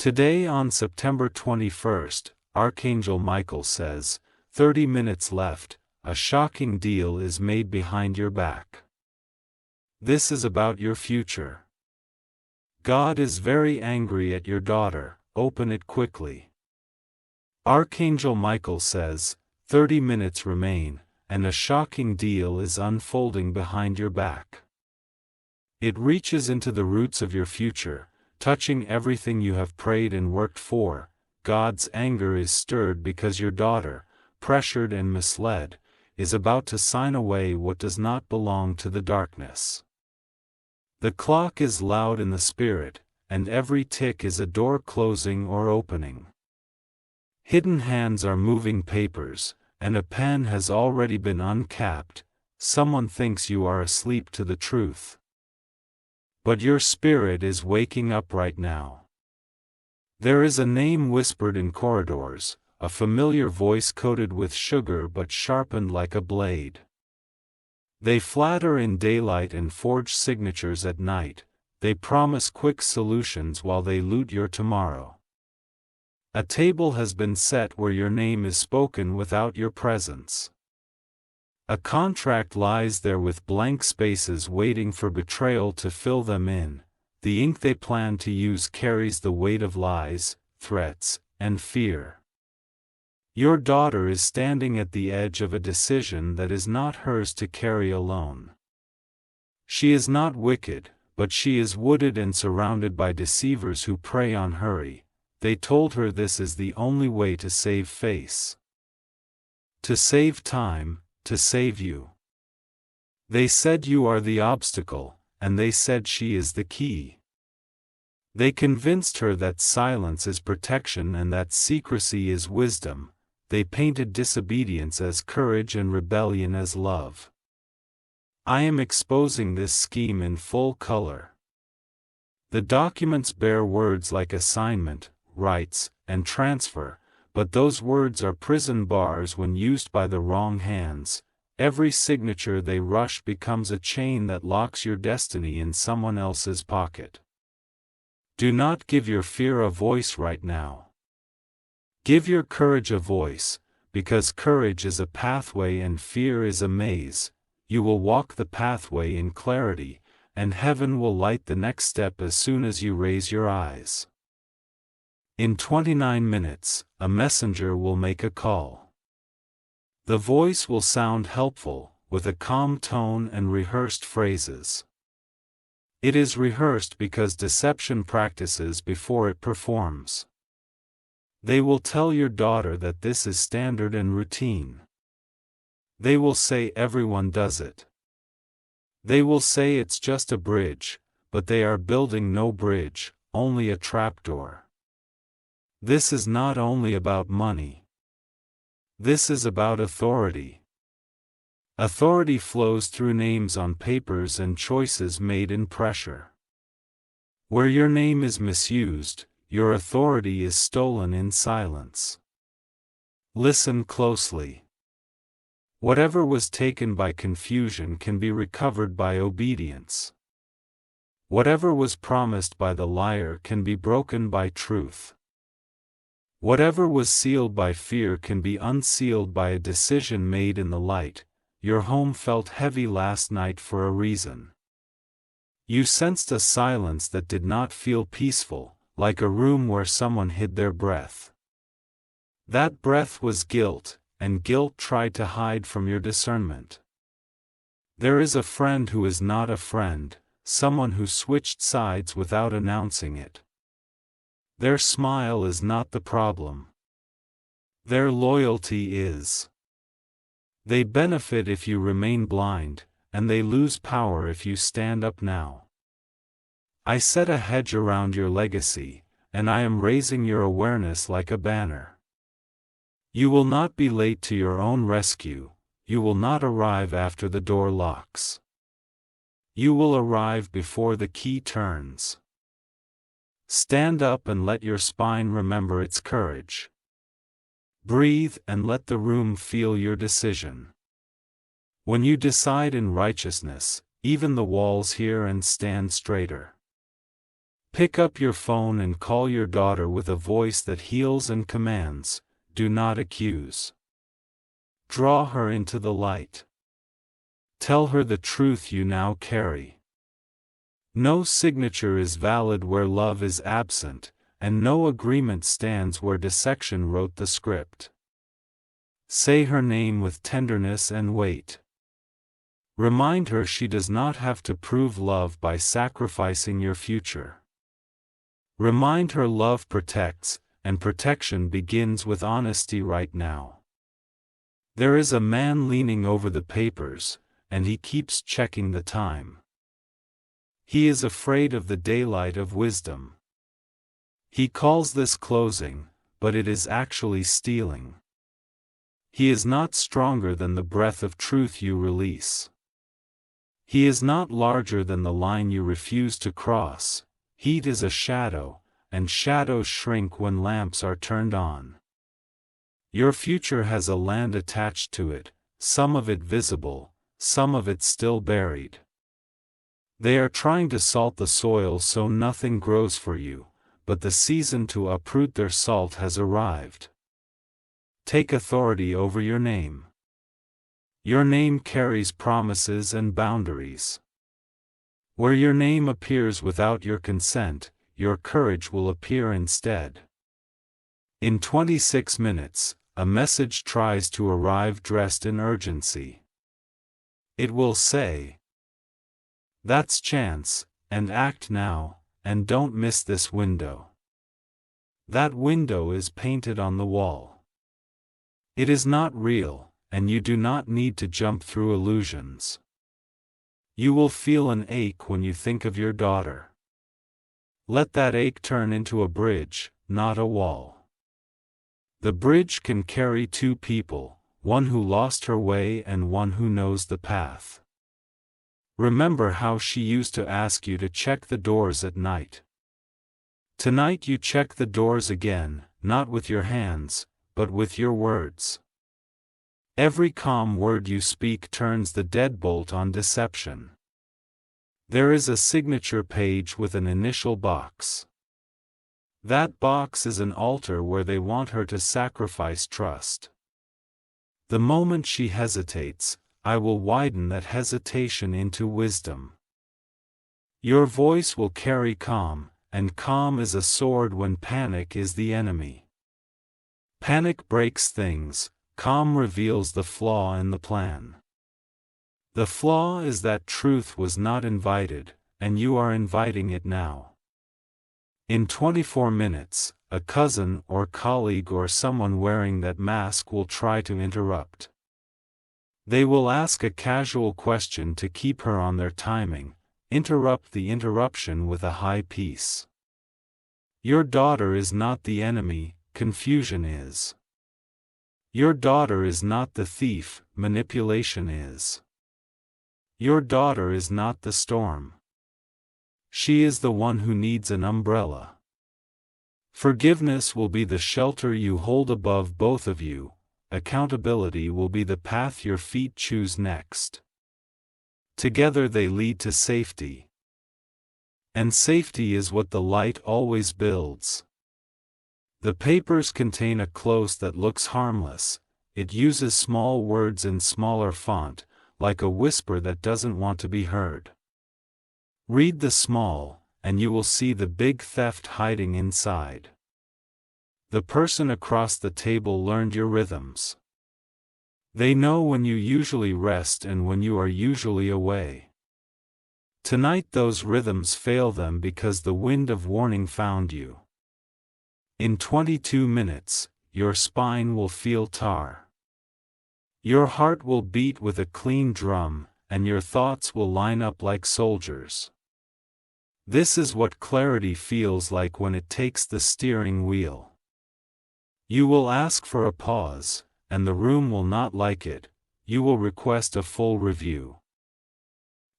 Today on September 21st, Archangel Michael says, 30 minutes left, a shocking deal is made behind your back. This is about your future. God is very angry at your daughter, open it quickly. Archangel Michael says, 30 minutes remain, and a shocking deal is unfolding behind your back. It reaches into the roots of your future, touching everything you have prayed and worked for. God's anger is stirred because your daughter, pressured and misled, is about to sign away what does not belong to the darkness. The clock is loud in the spirit, and every tick is a door closing or opening. Hidden hands are moving papers, and a pen has already been uncapped. Someone thinks you are asleep to the truth. But your spirit is waking up right now. There is a name whispered in corridors, a familiar voice coated with sugar but sharpened like a blade. They flatter in daylight and forge signatures at night. They promise quick solutions while they loot your tomorrow. A table has been set where your name is spoken without your presence. A contract lies there with blank spaces waiting for betrayal to fill them in. The ink they plan to use carries the weight of lies, threats, and fear. Your daughter is standing at the edge of a decision that is not hers to carry alone. She is not wicked, but she is wooded and surrounded by deceivers who prey on hurry. They told her this is the only way to save face. To save time, to save you. They said you are the obstacle, and they said she is the key. They convinced her that silence is protection and that secrecy is wisdom. They painted disobedience as courage and rebellion as love. I am exposing this scheme in full color. The documents bear words like assignment, rights, and transfer, but those words are prison bars when used by the wrong hands. Every signature they rush becomes a chain that locks your destiny in someone else's pocket. Do not give your fear a voice right now. Give your courage a voice, because courage is a pathway and fear is a maze. You will walk the pathway in clarity, and heaven will light the next step as soon as you raise your eyes. In 29 minutes, a messenger will make a call. The voice will sound helpful, with a calm tone and rehearsed phrases. It is rehearsed because deception practices before it performs. They will tell your daughter that this is standard and routine. They will say everyone does it. They will say it's just a bridge, but they are building no bridge, only a trapdoor. This is not only about money. This is about authority. Authority flows through names on papers and choices made in pressure. Where your name is misused, your authority is stolen in silence. Listen closely. Whatever was taken by confusion can be recovered by obedience. Whatever was promised by the liar can be broken by truth. Whatever was sealed by fear can be unsealed by a decision made in the light. Your home felt heavy last night for a reason. You sensed a silence that did not feel peaceful, like a room where someone hid their breath. That breath was guilt, and guilt tried to hide from your discernment. There is a friend who is not a friend, someone who switched sides without announcing it. Their smile is not the problem. Their loyalty is. They benefit if you remain blind, and they lose power if you stand up now. I set a hedge around your legacy, and I am raising your awareness like a banner. You will not be late to your own rescue. You will not arrive after the door locks. You will arrive before the key turns. Stand up and let your spine remember its courage. Breathe and let the room feel your decision. When you decide in righteousness, even the walls hear and stand straighter. Pick up your phone and call your daughter with a voice that heals and commands, do not accuse. Draw her into the light. Tell her the truth you now carry. No signature is valid where love is absent, and no agreement stands where deception wrote the script. Say her name with tenderness and wait. Remind her she does not have to prove love by sacrificing your future. Remind her love protects, and protection begins with honesty right now. There is a man leaning over the papers, and he keeps checking the time. He is afraid of the daylight of wisdom. He calls this closing, but it is actually stealing. He is not stronger than the breath of truth you release. He is not larger than the line you refuse to cross. Heat is a shadow, and shadows shrink when lamps are turned on. Your future has a land attached to it, some of it visible, some of it still buried. They are trying to salt the soil so nothing grows for you, but the season to uproot their salt has arrived. Take authority over your name. Your name carries promises and boundaries. Where your name appears without your consent, your courage will appear instead. In 26 minutes, a message tries to arrive dressed in urgency. It will say, "That's chance, and act now, and don't miss this window." That window is painted on the wall. It is not real, and you do not need to jump through illusions. You will feel an ache when you think of your daughter. Let that ache turn into a bridge, not a wall. The bridge can carry two people, one who lost her way and one who knows the path. Remember how she used to ask you to check the doors at night. Tonight you check the doors again, not with your hands, but with your words. Every calm word you speak turns the deadbolt on deception. There is a signature page with an initial box. That box is an altar where they want her to sacrifice trust. The moment she hesitates, I will widen that hesitation into wisdom. Your voice will carry calm, and calm is a sword when panic is the enemy. Panic breaks things, calm reveals the flaw in the plan. The flaw is that truth was not invited, and you are inviting it now. In 24 minutes, a cousin or colleague or someone wearing that mask will try to interrupt. They will ask a casual question to keep her on their timing, interrupt the interruption with a high piece. Your daughter is not the enemy, confusion is. Your daughter is not the thief, manipulation is. Your daughter is not the storm. She is the one who needs an umbrella. Forgiveness will be the shelter you hold above both of you, accountability will be the path your feet choose next. Together they lead to safety. And safety is what the light always builds. The papers contain a close that looks harmless, it uses small words in smaller font, like a whisper that doesn't want to be heard. Read the small, and you will see the big theft hiding inside. The person across the table learned your rhythms. They know when you usually rest and when you are usually away. Tonight those rhythms fail them because the wind of warning found you. In 22 minutes, your spine will feel tar. Your heart will beat with a clean drum, and your thoughts will line up like soldiers. This is what clarity feels like when it takes the steering wheel. You will ask for a pause, and the room will not like it, you will request a full review.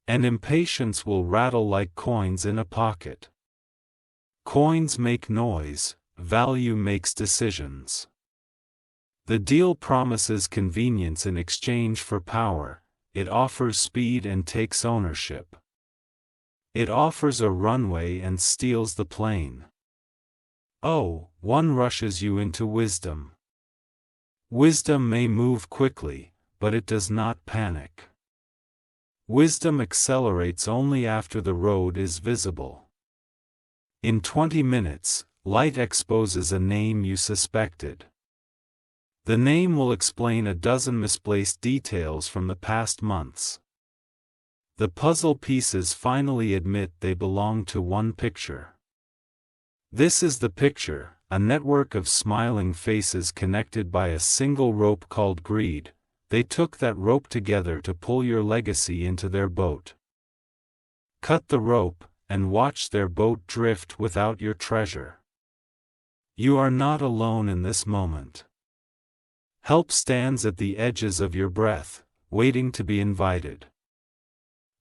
And impatience will rattle like coins in a pocket. Coins make noise, value makes decisions. The deal promises convenience in exchange for power, it offers speed and takes ownership. It offers a runway and steals the plane. Oh, one rushes you into wisdom. Wisdom may move quickly, but it does not panic. Wisdom accelerates only after the road is visible. In 20 minutes, light exposes a name you suspected. The name will explain a dozen misplaced details from the past months. The puzzle pieces finally admit they belong to one picture. This is the picture, a network of smiling faces connected by a single rope called greed. They took that rope together to pull your legacy into their boat. Cut the rope, and watch their boat drift without your treasure. You are not alone in this moment. Help stands at the edges of your breath, waiting to be invited.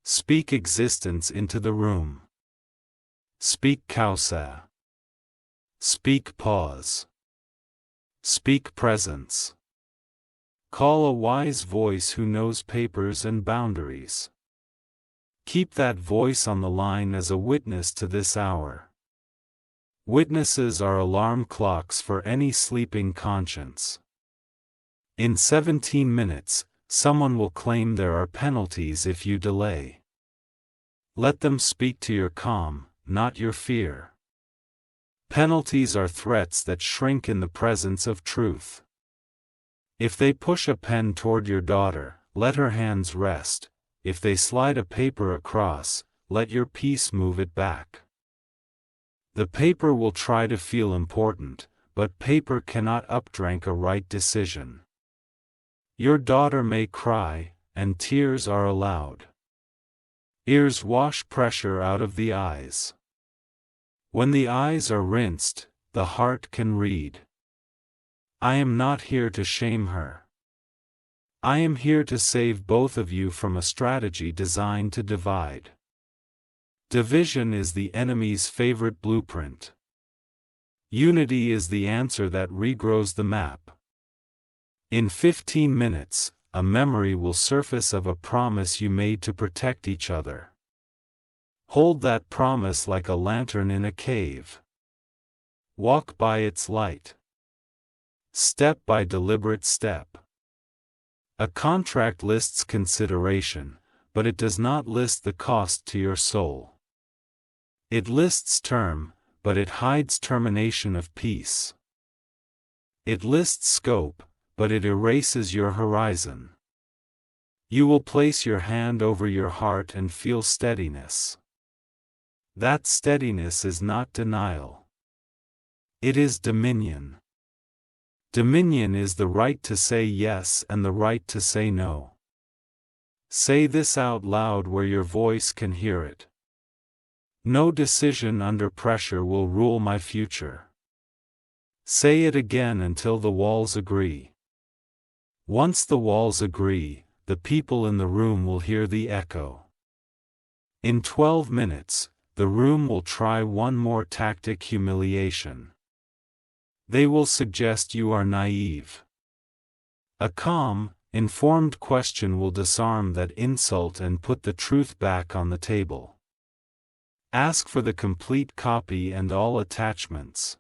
Speak existence into the room. Speak Kausa. Speak pause. Speak presence. Call a wise voice who knows papers and boundaries. Keep that voice on the line as a witness to this hour. Witnesses are alarm clocks for any sleeping conscience. In 17 minutes, someone will claim there are penalties if you delay. Let them speak to your calm, not your fear. Penalties are threats that shrink in the presence of truth. If they push a pen toward your daughter, let her hands rest. If they slide a paper across, let your peace move it back. The paper will try to feel important, but paper cannot updrank a right decision. Your daughter may cry, and tears are allowed. Ears wash pressure out of the eyes. When the eyes are rinsed, the heart can read. I am not here to shame her. I am here to save both of you from a strategy designed to divide. Division is the enemy's favorite blueprint. Unity is the answer that regrows the map. In 15 minutes, a memory will surface of a promise you made to protect each other. Hold that promise like a lantern in a cave. Walk by its light. Step by deliberate step. A contract lists consideration, but it does not list the cost to your soul. It lists term, but it hides termination of peace. It lists scope, but it erases your horizon. You will place your hand over your heart and feel steadiness. That steadiness is not denial. It is dominion. Dominion is the right to say yes and the right to say no. Say this out loud where your voice can hear it. No decision under pressure will rule my future. Say it again until the walls agree. Once the walls agree, the people in the room will hear the echo. In 12 minutes, the room will try one more tactic: humiliation. They will suggest you are naive. A calm, informed question will disarm that insult and put the truth back on the table. Ask for the complete copy and all attachments.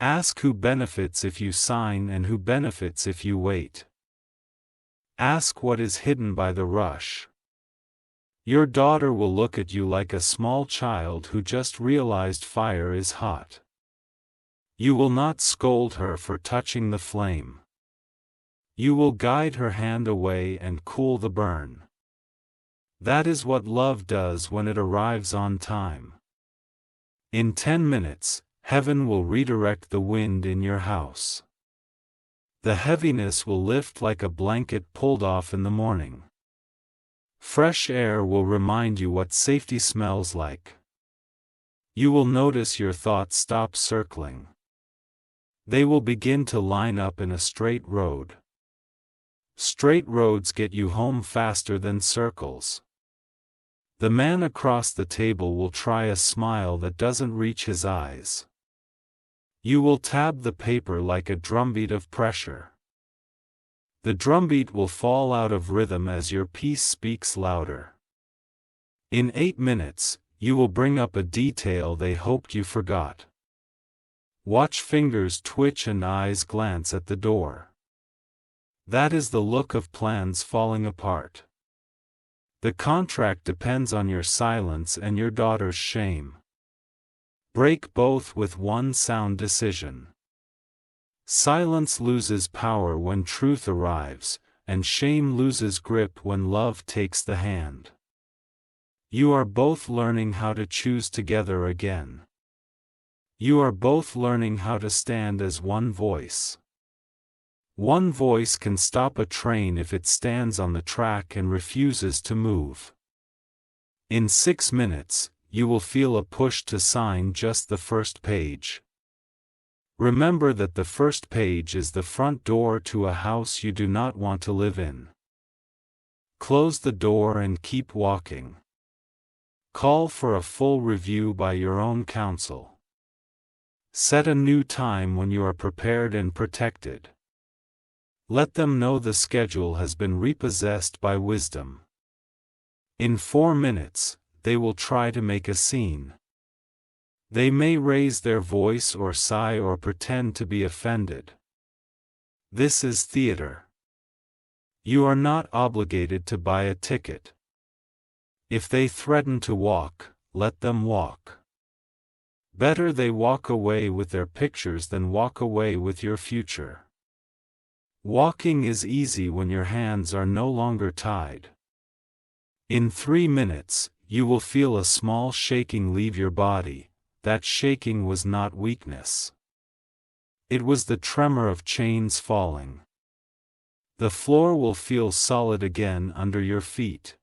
Ask who benefits if you sign and who benefits if you wait. Ask what is hidden by the rush. Your daughter will look at you like a small child who just realized fire is hot. You will not scold her for touching the flame. You will guide her hand away and cool the burn. That is what love does when it arrives on time. In 10 minutes, heaven will redirect the wind in your house. The heaviness will lift like a blanket pulled off in the morning. Fresh air will remind you what safety smells like. You will notice your thoughts stop circling. They will begin to line up in a straight road. Straight roads get you home faster than circles. The man across the table will try a smile that doesn't reach his eyes. You will tab the paper like a drumbeat of pressure. The drumbeat will fall out of rhythm as your peace speaks louder. In 8 minutes, you will bring up a detail they hoped you forgot. Watch fingers twitch and eyes glance at the door. That is the look of plans falling apart. The contract depends on your silence and your daughter's shame. Break both with one sound decision. Silence loses power when truth arrives, and shame loses grip when love takes the hand. You are both learning how to choose together again. You are both learning how to stand as one voice. One voice can stop a train if it stands on the track and refuses to move. In 6 minutes, you will feel a push to sign just the first page. Remember that the first page is the front door to a house you do not want to live in. Close the door and keep walking. Call for a full review by your own counsel. Set a new time when you are prepared and protected. Let them know the schedule has been repossessed by wisdom. In 4 minutes, they will try to make a scene. They may raise their voice or sigh or pretend to be offended. This is theater. You are not obligated to buy a ticket. If they threaten to walk, let them walk. Better they walk away with their pictures than walk away with your future. Walking is easy when your hands are no longer tied. In 3 minutes, you will feel a small shaking leave your body. That shaking was not weakness. It was the tremor of chains falling. The floor will feel solid again under your feet.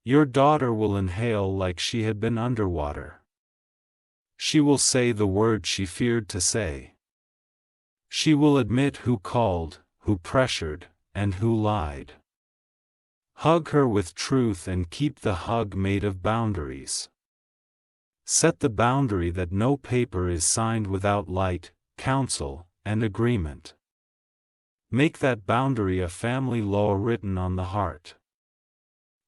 Your daughter will inhale like she had been underwater. She will say the word she feared to say. She will admit who called, who pressured, and who lied. Hug her with truth and keep the hug made of boundaries. Set the boundary that no paper is signed without light, counsel, and agreement. Make that boundary a family law written on the heart.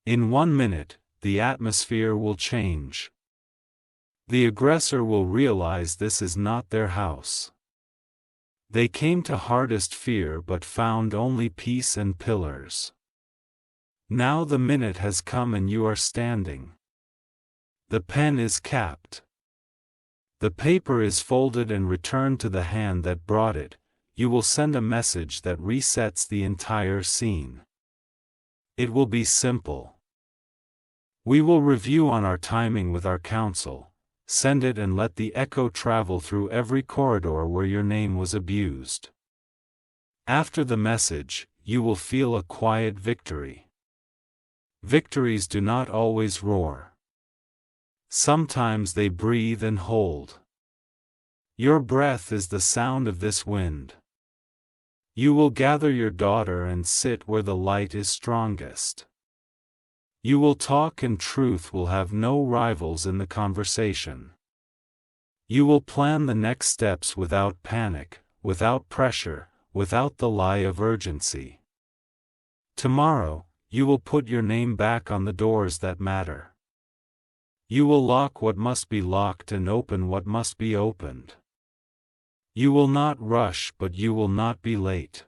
In 1 minute, the atmosphere will change. The aggressor will realize this is not their house. They came to hardest fear but found only peace and pillars. Now the minute has come and you are standing. The pen is capped. The paper is folded and returned to the hand that brought it. You will send a message that resets the entire scene. It will be simple. We will review on our timing with our counsel. Send it and let the echo travel through every corridor where your name was abused. After the message, you will feel a quiet victory. Victories do not always roar. Sometimes they breathe and hold. Your breath is the sound of this wind. You will gather your daughter and sit where the light is strongest. You will talk and truth will have no rivals in the conversation. You will plan the next steps without panic, without pressure, without the lie of urgency. Tomorrow, you will put your name back on the doors that matter. You will lock what must be locked and open what must be opened. You will not rush, but you will not be late.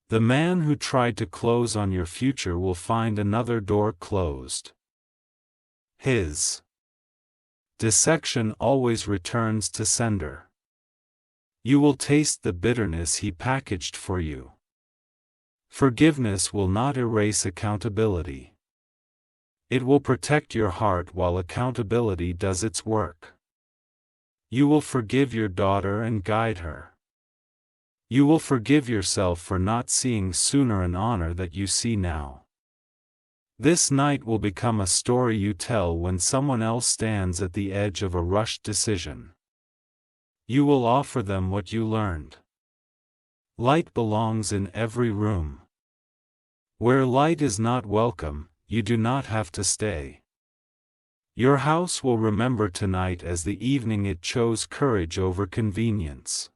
The man who tried to close on your future will find another door closed. His dissection always returns to sender. You will taste the bitterness he packaged for you. Forgiveness will not erase accountability. It will protect your heart while accountability does its work. You will forgive your daughter and guide her. You will forgive yourself for not seeing sooner an honor that you see now. This night will become a story you tell when someone else stands at the edge of a rushed decision. You will offer them what you learned. Light belongs in every room. Where light is not welcome, you do not have to stay. Your house will remember tonight as the evening it chose courage over convenience.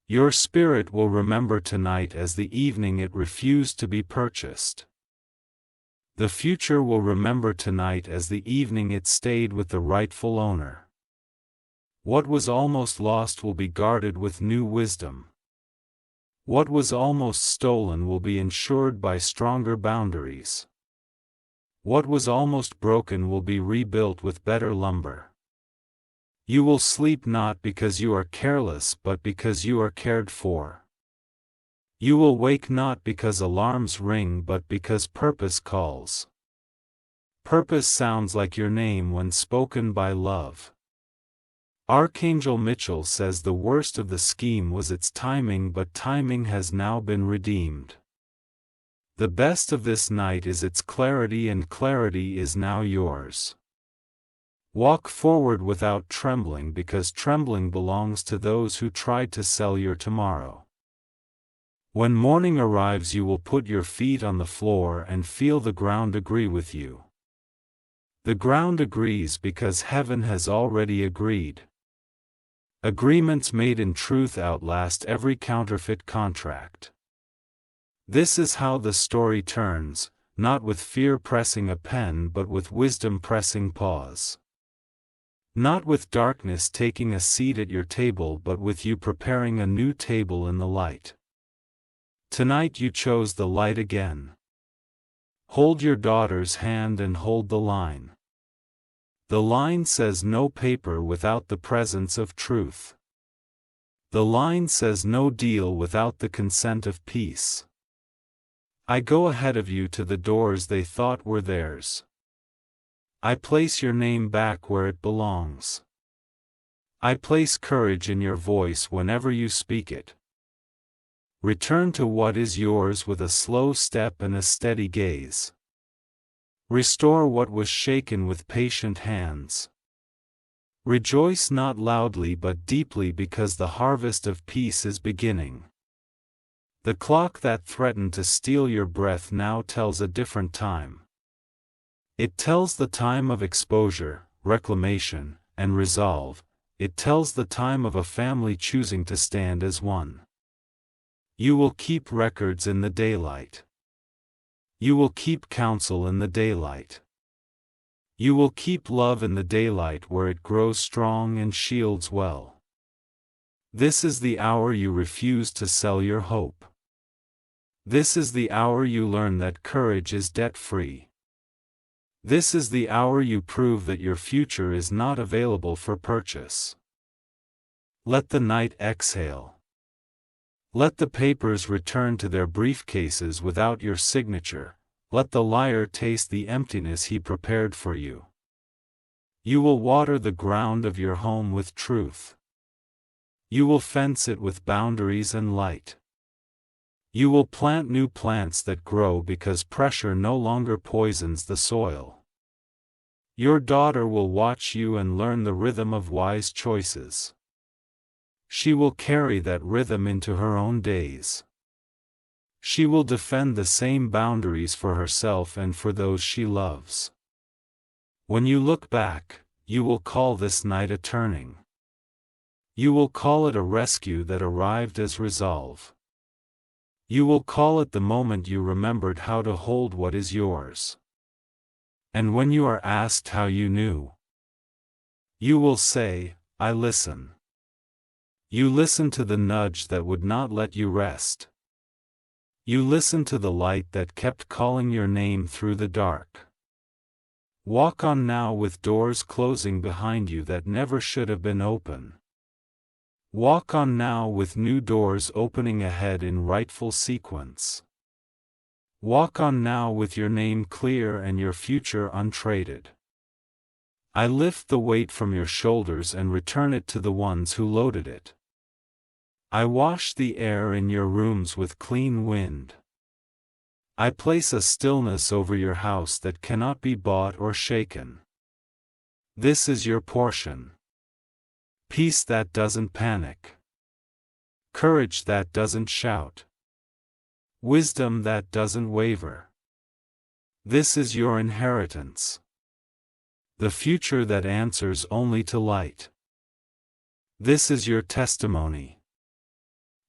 Your spirit will remember tonight as the evening it refused to be purchased. The future will remember tonight as the evening it stayed with the rightful owner. What was almost lost will be guarded with new wisdom. What was almost stolen will be insured by stronger boundaries. What was almost broken will be rebuilt with better lumber. You will sleep not because you are careless but because you are cared for. You will wake not because alarms ring but because purpose calls. Purpose sounds like your name when spoken by love. Archangel Mitchell says the worst of the scheme was its timing, but timing has now been redeemed. The best of this night is its clarity, and clarity is now yours. Walk forward without trembling, because trembling belongs to those who tried to sell your tomorrow. When morning arrives, you will put your feet on the floor and feel the ground agree with you. The ground agrees because heaven has already agreed. Agreements made in truth outlast every counterfeit contract. This is how the story turns, not with fear pressing a pen but with wisdom pressing pause. Not with darkness taking a seat at your table but with you preparing a new table in the light. Tonight you chose the light again. Hold your daughter's hand and hold the line. The line says no paper without the presence of truth. The line says no deal without the consent of peace. I go ahead of you to the doors they thought were theirs. I place your name back where it belongs. I place courage in your voice whenever you speak it. Return to what is yours with a slow step and a steady gaze. Restore what was shaken with patient hands. Rejoice not loudly but deeply, because the harvest of peace is beginning. The clock that threatened to steal your breath now tells a different time. It tells the time of exposure, reclamation, and resolve. It tells the time of a family choosing to stand as one. You will keep records in the daylight. You will keep counsel in the daylight. You will keep love in the daylight where it grows strong and shields well. This is the hour you refuse to sell your hope. This is the hour you learn that courage is debt-free. This is the hour you prove that your future is not available for purchase. Let the night exhale. Let the papers return to their briefcases without your signature. Let the liar taste the emptiness he prepared for you. You will water the ground of your home with truth. You will fence it with boundaries and light. You will plant new plants that grow because pressure no longer poisons the soil. Your daughter will watch you and learn the rhythm of wise choices. She will carry that rhythm into her own days. She will defend the same boundaries for herself and for those she loves. When you look back, you will call this night a turning. You will call it a rescue that arrived as resolve. You will call it the moment you remembered how to hold what is yours. And when you are asked how you knew, you will say, I listen. You listen to the nudge that would not let you rest. You listen to the light that kept calling your name through the dark. Walk on now with doors closing behind you that never should have been open. Walk on now with new doors opening ahead in rightful sequence. Walk on now with your name clear and your future untraded. I lift the weight from your shoulders and return it to the ones who loaded it. I wash the air in your rooms with clean wind. I place a stillness over your house that cannot be bought or shaken. This is your portion. Peace that doesn't panic. Courage that doesn't shout. Wisdom that doesn't waver. This is your inheritance. The future that answers only to light. This is your testimony.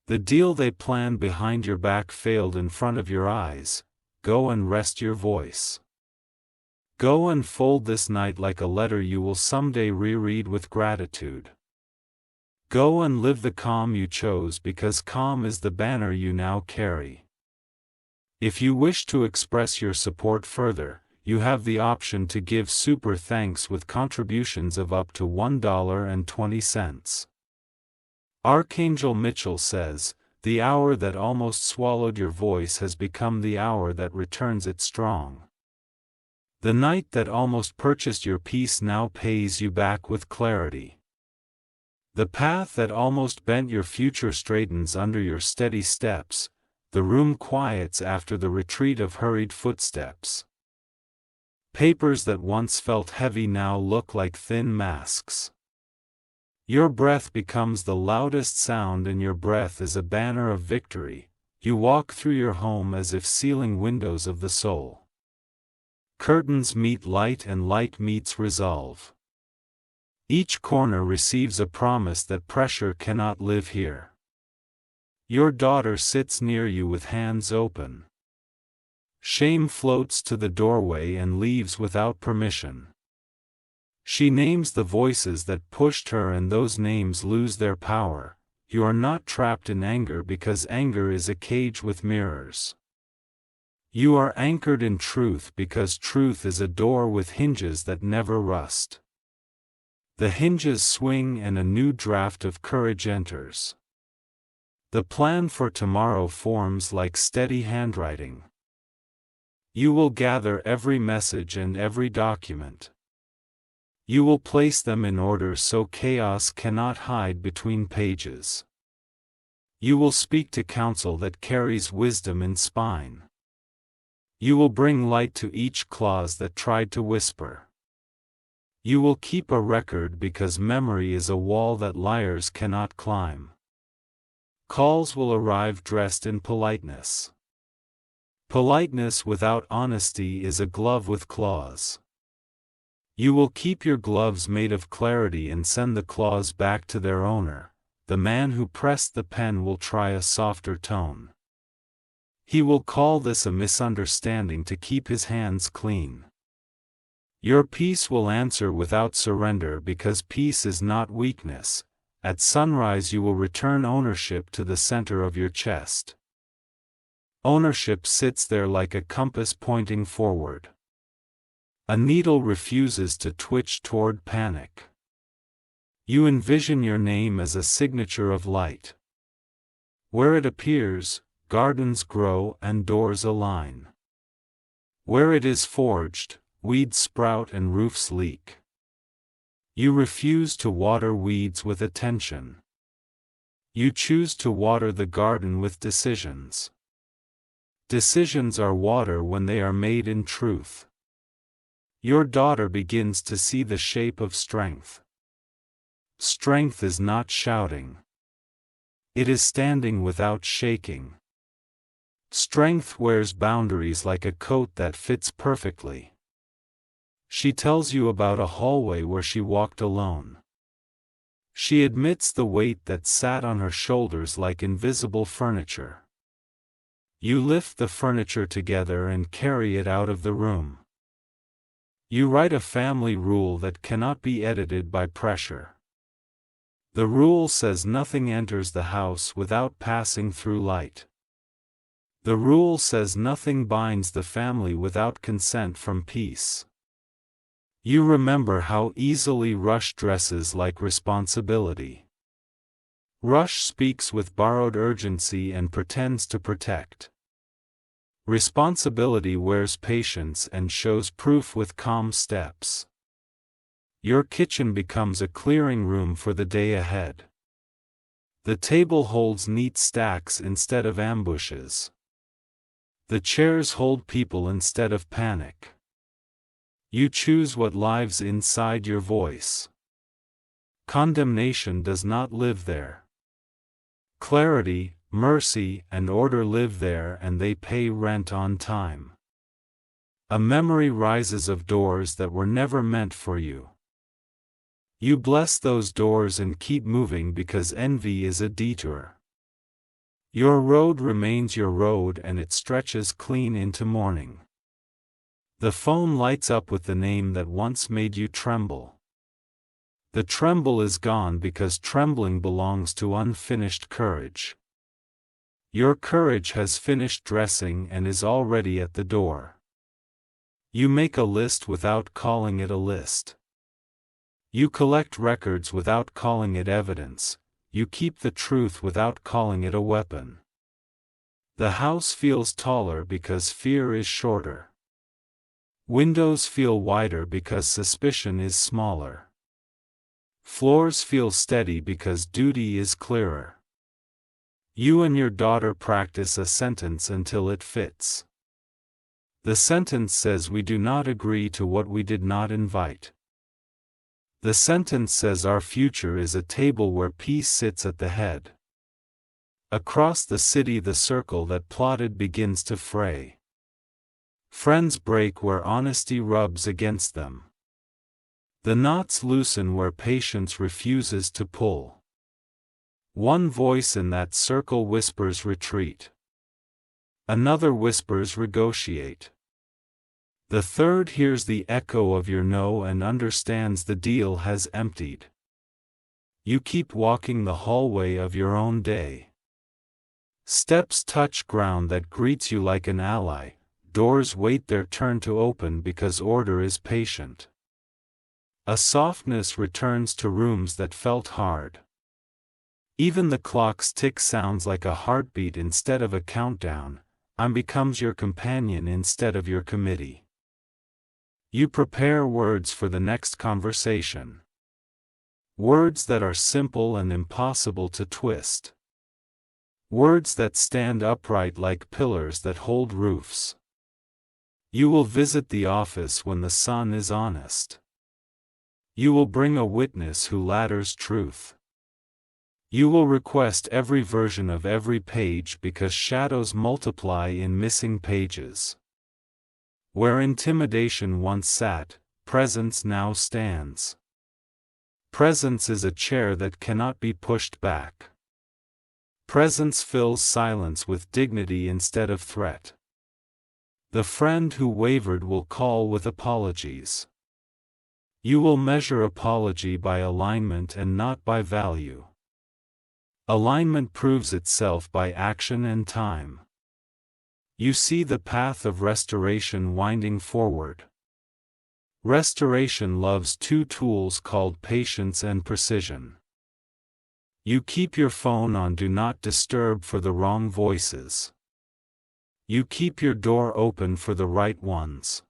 The deal they planned behind your back failed in front of your eyes. Go and rest your voice. Go unfold this night like a letter you will someday reread with gratitude. Go and live the calm you chose because calm is the banner you now carry. If you wish to express your support further, you have the option to give super thanks with contributions of up to $1.20. Archangel Mitchell says, "The hour that almost swallowed your voice has become the hour that returns it strong. The night that almost purchased your peace now pays you back with clarity. The path that almost bent your future straightens under your steady steps, the room quiets after the retreat of hurried footsteps. Papers that once felt heavy now look like thin masks. Your breath becomes the loudest sound and your breath is a banner of victory. You walk through your home as if sealing windows of the soul. Curtains meet light and light meets resolve. Each corner receives a promise that pressure cannot live here. Your daughter sits near you with hands open. Shame floats to the doorway and leaves without permission. She names the voices that pushed her and those names lose their power. You are not trapped in anger because anger is a cage with mirrors. You are anchored in truth because truth is a door with hinges that never rust. The hinges swing and a new draft of courage enters. The plan for tomorrow forms like steady handwriting. You will gather every message and every document. You will place them in order so chaos cannot hide between pages. You will speak to counsel that carries wisdom in spine. You will bring light to each clause that tried to whisper. You will keep a record because memory is a wall that liars cannot climb. Calls will arrive dressed in politeness. Politeness without honesty is a glove with claws. You will keep your gloves made of clarity and send the claws back to their owner. The man who pressed the pen will try a softer tone. He will call this a misunderstanding to keep his hands clean. Your peace will answer without surrender because peace is not weakness. At sunrise you will return ownership to the center of your chest. Ownership sits there like a compass pointing forward. A needle refuses to twitch toward panic. You envision your name as a signature of light. Where it appears, gardens grow and doors align. Where it is forged, weeds sprout and roofs leak. You refuse to water weeds with attention. You choose to water the garden with decisions. Decisions are water when they are made in truth. Your daughter begins to see the shape of strength. Strength is not shouting. It is standing without shaking. Strength wears boundaries like a coat that fits perfectly. She tells you about a hallway where she walked alone. She admits the weight that sat on her shoulders like invisible furniture. You lift the furniture together and carry it out of the room. You write a family rule that cannot be edited by pressure. The rule says nothing enters the house without passing through light. The rule says nothing binds the family without consent from peace. You remember how easily Rush dresses like responsibility. Rush speaks with borrowed urgency and pretends to protect. Responsibility wears patience and shows proof with calm steps. Your kitchen becomes a clearing room for the day ahead. The table holds neat stacks instead of ambushes. The chairs hold people instead of panic. You choose what lives inside your voice. Condemnation does not live there. Clarity, mercy, and order live there and they pay rent on time. A memory rises of doors that were never meant for you. You bless those doors and keep moving because envy is a detour. Your road remains your road and it stretches clean into morning. The phone lights up with the name that once made you tremble. The tremble is gone because trembling belongs to unfinished courage. Your courage has finished dressing and is already at the door. You make a list without calling it a list. You collect records without calling it evidence. You keep the truth without calling it a weapon. The house feels taller because fear is shorter. Windows feel wider because suspicion is smaller. Floors feel steady because duty is clearer. You and your daughter practice a sentence until it fits. The sentence says we do not agree to what we did not invite. The sentence says our future is a table where peace sits at the head. Across the city the circle that plotted begins to fray. Friends break where honesty rubs against them. The knots loosen where patience refuses to pull. One voice in that circle whispers retreat. Another whispers negotiate. The third hears the echo of your no and understands the deal has emptied. You keep walking the hallway of your own day. Steps touch ground that greets you like an ally. Doors wait their turn to open because order is patient. A softness returns to rooms that felt hard. Even the clock's tick sounds like a heartbeat instead of a countdown. I'm becomes your companion instead of your committee. You prepare words for the next conversation. Words that are simple and impossible to twist. Words that stand upright like pillars that hold roofs. You will visit the office when the sun is honest. You will bring a witness who ladders truth. You will request every version of every page because shadows multiply in missing pages. Where intimidation once sat, presence now stands. Presence is a chair that cannot be pushed back. Presence fills silence with dignity instead of threat. The friend who wavered will call with apologies. You will measure apology by alignment and not by value. Alignment proves itself by action and time. You see the path of restoration winding forward. Restoration loves two tools called patience and precision. You keep your phone on Do Not Disturb for the wrong voices. You keep your door open for the right ones.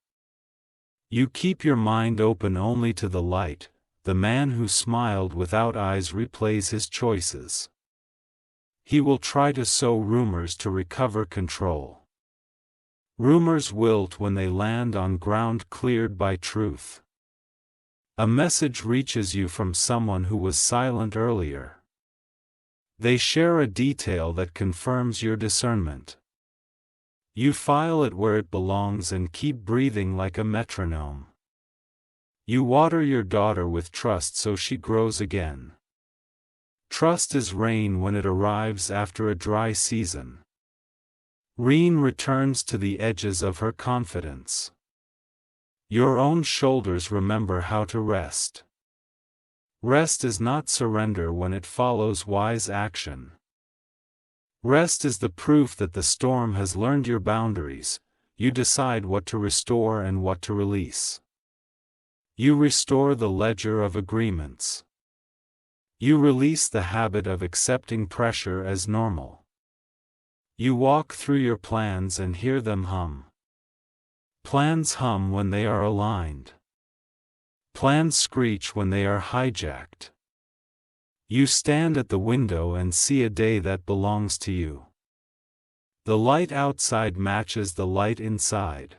You keep your mind open only to the light. The man who smiled without eyes replays his choices. He will try to sow rumors to recover control. Rumors wilt when they land on ground cleared by truth. A message reaches you from someone who was silent earlier. They share a detail that confirms your discernment. You file it where it belongs and keep breathing like a metronome. You water your daughter with trust so she grows again. Trust is rain when it arrives after a dry season. Rain returns to the edges of her confidence. Your own shoulders remember how to rest. Rest is not surrender when it follows wise action. Rest is the proof that the storm has learned your boundaries. You decide what to restore and what to release. You restore the ledger of agreements. You release the habit of accepting pressure as normal. You walk through your plans and hear them hum. Plans hum when they are aligned. Plans screech when they are hijacked. You stand at the window and see a day that belongs to you. The light outside matches the light inside.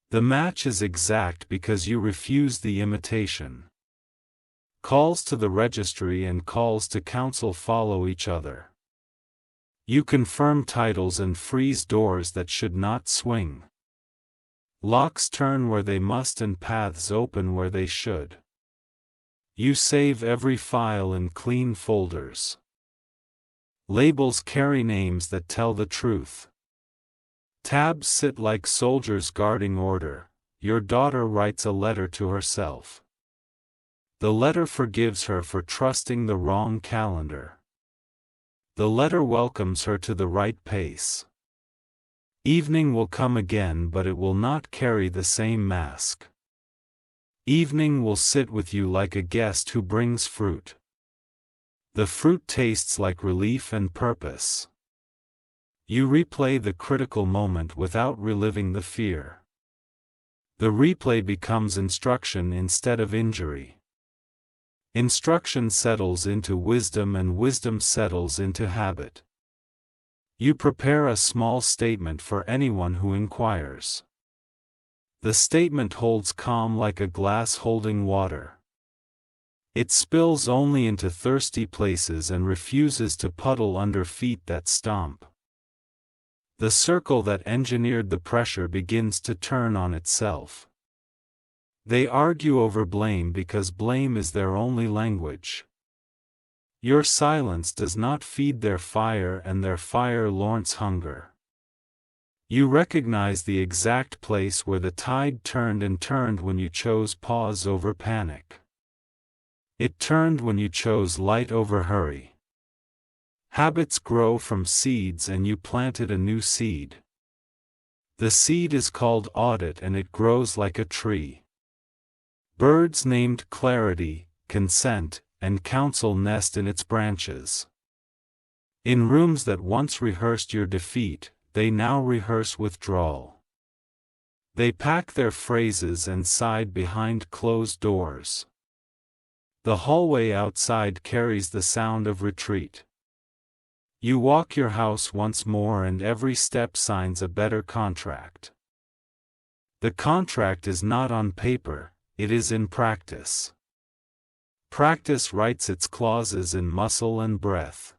The match is exact because you refuse the imitation. Calls to the registry and calls to council follow each other. You confirm titles and freeze doors that should not swing. Locks turn where they must and paths open where they should. You save every file in clean folders. Labels carry names that tell the truth. Tabs sit like soldiers guarding order. Your daughter writes a letter to herself. The letter forgives her for trusting the wrong calendar. The letter welcomes her to the right pace. Evening will come again, but it will not carry the same mask. Evening will sit with you like a guest who brings fruit. The fruit tastes like relief and purpose. You replay the critical moment without reliving the fear. The replay becomes instruction instead of injury. Instruction settles into wisdom and wisdom settles into habit. You prepare a small statement for anyone who inquires. The statement holds calm like a glass holding water. It spills only into thirsty places and refuses to puddle under feet that stomp. The circle that engineered the pressure begins to turn on itself. They argue over blame because blame is their only language. Your silence does not feed their fire, and their fire lorns hunger. You recognize the exact place where the tide turned and turned when you chose pause over panic. It turned when you chose light over hurry. Habits grow from seeds, and you planted a new seed. The seed is called audit, and it grows like a tree. Birds named clarity, consent, and counsel nest in its branches. In rooms that once rehearsed your defeat, they now rehearse withdrawal. They pack their phrases and sighed behind closed doors. The hallway outside carries the sound of retreat. You walk your house once more, and every step signs a better contract. The contract is not on paper, it is in practice. Practice writes its clauses in muscle and breath.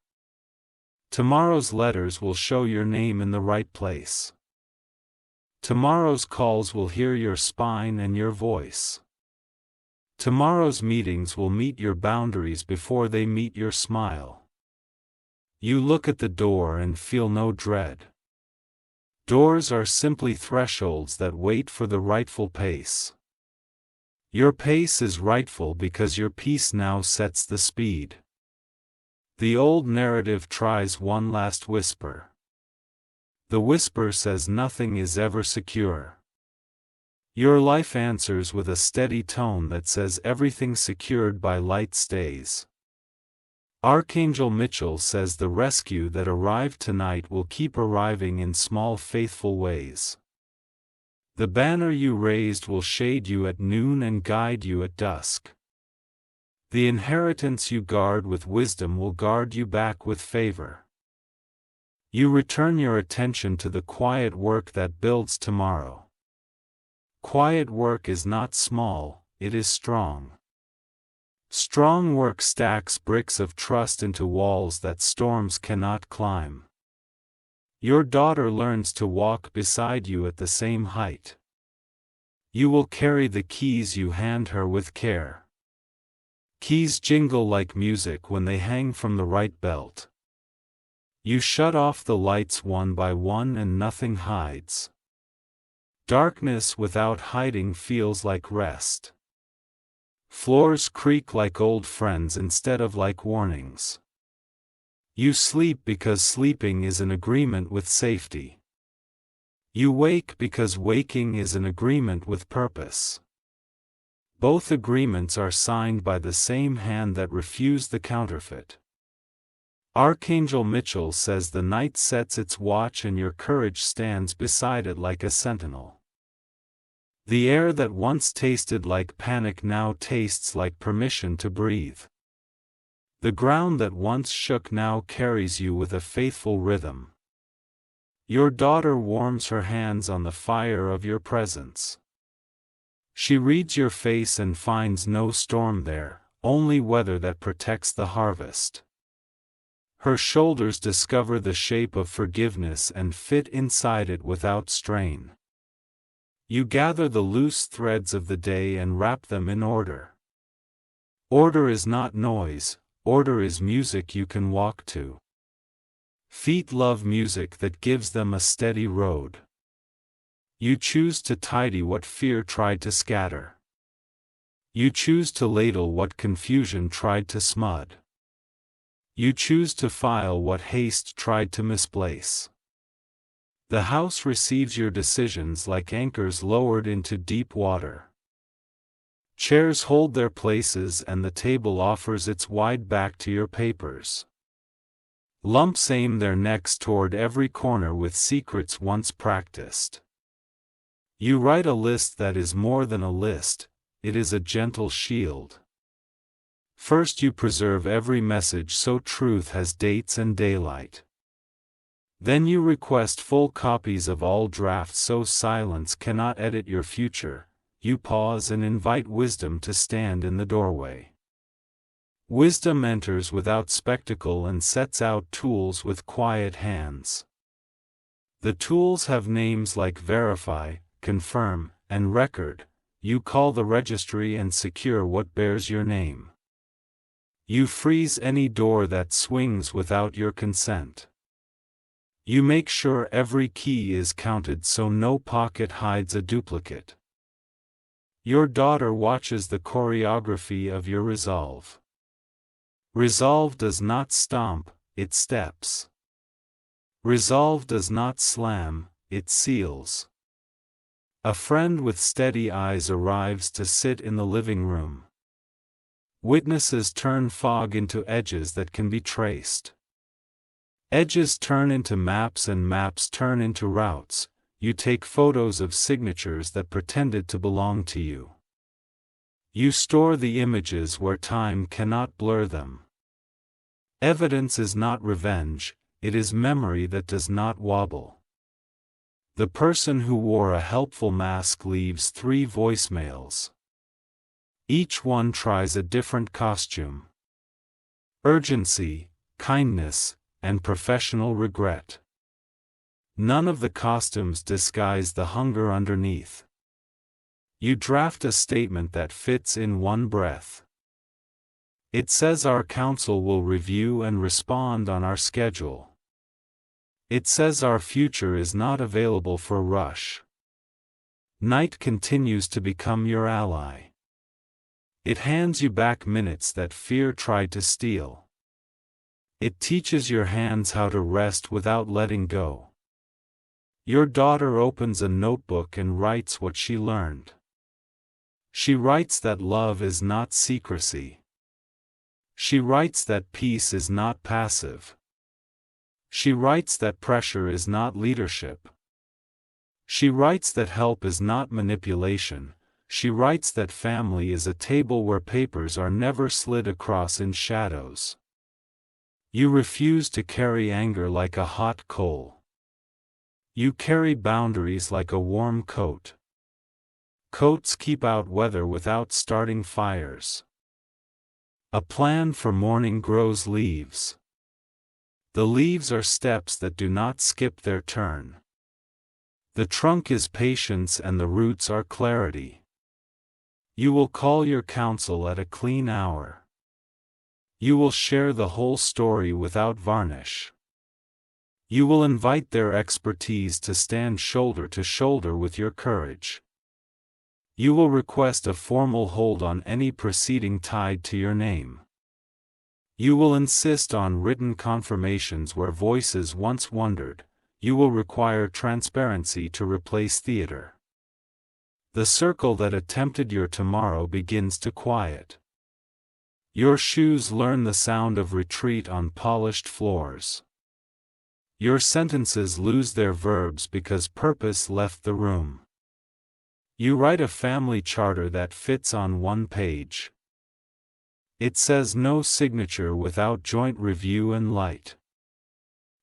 Tomorrow's letters will show your name in the right place. Tomorrow's calls will hear your spine and your voice. Tomorrow's meetings will meet your boundaries before they meet your smile. You look at the door and feel no dread. Doors are simply thresholds that wait for the rightful pace. Your pace is rightful because your peace now sets the speed. The old narrative tries one last whisper. The whisper says nothing is ever secure. Your life answers with a steady tone that says everything secured by light stays. Archangel Mitchell says the rescue that arrived tonight will keep arriving in small faithful ways. The banner you raised will shade you at noon and guide you at dusk. The inheritance you guard with wisdom will guard you back with favor. You return your attention to the quiet work that builds tomorrow. Quiet work is not small, it is strong. Strong work stacks bricks of trust into walls that storms cannot climb. Your daughter learns to walk beside you at the same height. You will carry the keys you hand her with care. Keys jingle like music when they hang from the right belt. You shut off the lights one by one and nothing hides. Darkness without hiding feels like rest. Floors creak like old friends instead of like warnings. You sleep because sleeping is an agreement with safety. You wake because waking is an agreement with purpose. Both agreements are signed by the same hand that refused the counterfeit. Archangel Mitchell says the night sets its watch and your courage stands beside it like a sentinel. The air that once tasted like panic now tastes like permission to breathe. The ground that once shook now carries you with a faithful rhythm. Your daughter warms her hands on the fire of your presence. She reads your face and finds no storm there, only weather that protects the harvest. Her shoulders discover the shape of forgiveness and fit inside it without strain. You gather the loose threads of the day and wrap them in order. Order is not noise, order is music you can walk to. Feet love music that gives them a steady road. You choose to tidy what fear tried to scatter. You choose to ladle what confusion tried to smud. You choose to file what haste tried to misplace. The house receives your decisions like anchors lowered into deep water. Chairs hold their places and the table offers its wide back to your papers. Lumps aim their necks toward every corner with secrets once practiced. You write a list that is more than a list, it is a gentle shield. First you preserve every message so truth has dates and daylight. Then you request full copies of all drafts so silence cannot edit your future. You pause and invite wisdom to stand in the doorway. Wisdom enters without spectacle and sets out tools with quiet hands. The tools have names like verify, confirm, and record. You call the registry and secure what bears your name. You freeze any door that swings without your consent. You make sure every key is counted so no pocket hides a duplicate. Your daughter watches the choreography of your resolve. Resolve does not stomp, it steps. Resolve does not slam, it seals. A friend with steady eyes arrives to sit in the living room. Witnesses turn fog into edges that can be traced. Edges turn into maps and maps turn into routes. You take photos of signatures that pretended to belong to you. You store the images where time cannot blur them. Evidence is not revenge, it is memory that does not wobble. The person who wore a helpful mask leaves 3 voicemails. Each one tries a different costume. Urgency, kindness, and professional regret. None of the costumes disguise the hunger underneath. You draft a statement that fits in one breath. It says our council will review and respond on our schedule. It says our future is not available for rush. Night continues to become your ally. It hands you back minutes that fear tried to steal. It teaches your hands how to rest without letting go. Your daughter opens a notebook and writes what she learned. She writes that love is not secrecy. She writes that peace is not passive. She writes that pressure is not leadership. She writes that help is not manipulation. She writes that family is a table where papers are never slid across in shadows. You refuse to carry anger like a hot coal. You carry boundaries like a warm coat. Coats keep out weather without starting fires. A plan for morning grows leaves. The leaves are steps that do not skip their turn. The trunk is patience and the roots are clarity. You will call your counsel at a clean hour. You will share the whole story without varnish. You will invite their expertise to stand shoulder to shoulder with your courage. You will request a formal hold on any proceeding tied to your name. You will insist on written confirmations where voices once wondered. You will require transparency to replace theater. The circle that attempted your tomorrow begins to quiet. Your shoes learn the sound of retreat on polished floors. Your sentences lose their verbs because purpose left the room. You write a family charter that fits on one page. It says no signature without joint review and light.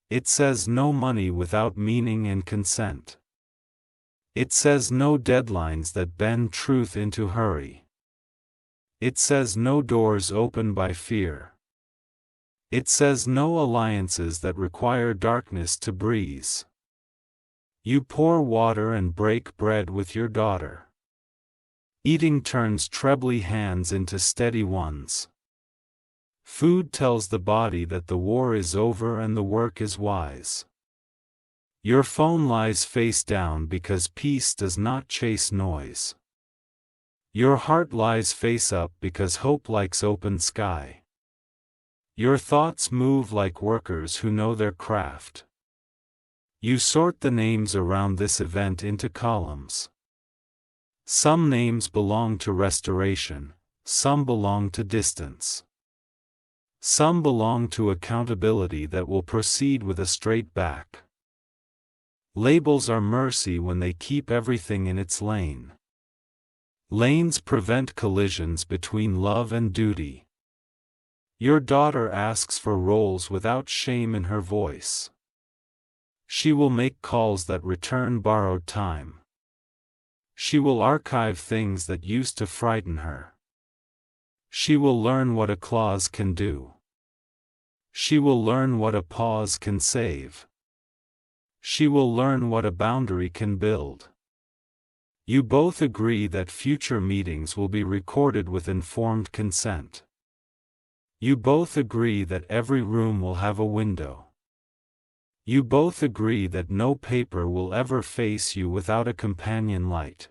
It says no money without meaning and consent. It says no deadlines that bend truth into hurry. It says no doors open by fear. It says no alliances that require darkness to breeze. You pour water and break bread with your daughter. Eating turns trebly hands into steady ones. Food tells the body that the war is over and the work is wise. Your phone lies face down because peace does not chase noise. Your heart lies face up because hope likes open sky. Your thoughts move like workers who know their craft. You sort the names around this event into columns. Some names belong to restoration, some belong to distance. Some belong to accountability that will proceed with a straight back. Labels are mercy when they keep everything in its lane. Lanes prevent collisions between love and duty. Your daughter asks for roles without shame in her voice. She will make calls that return borrowed time. She will archive things that used to frighten her. She will learn what a clause can do. She will learn what a pause can save. She will learn what a boundary can build. You both agree that future meetings will be recorded with informed consent. You both agree that every room will have a window. You both agree that no paper will ever face you without a companion light.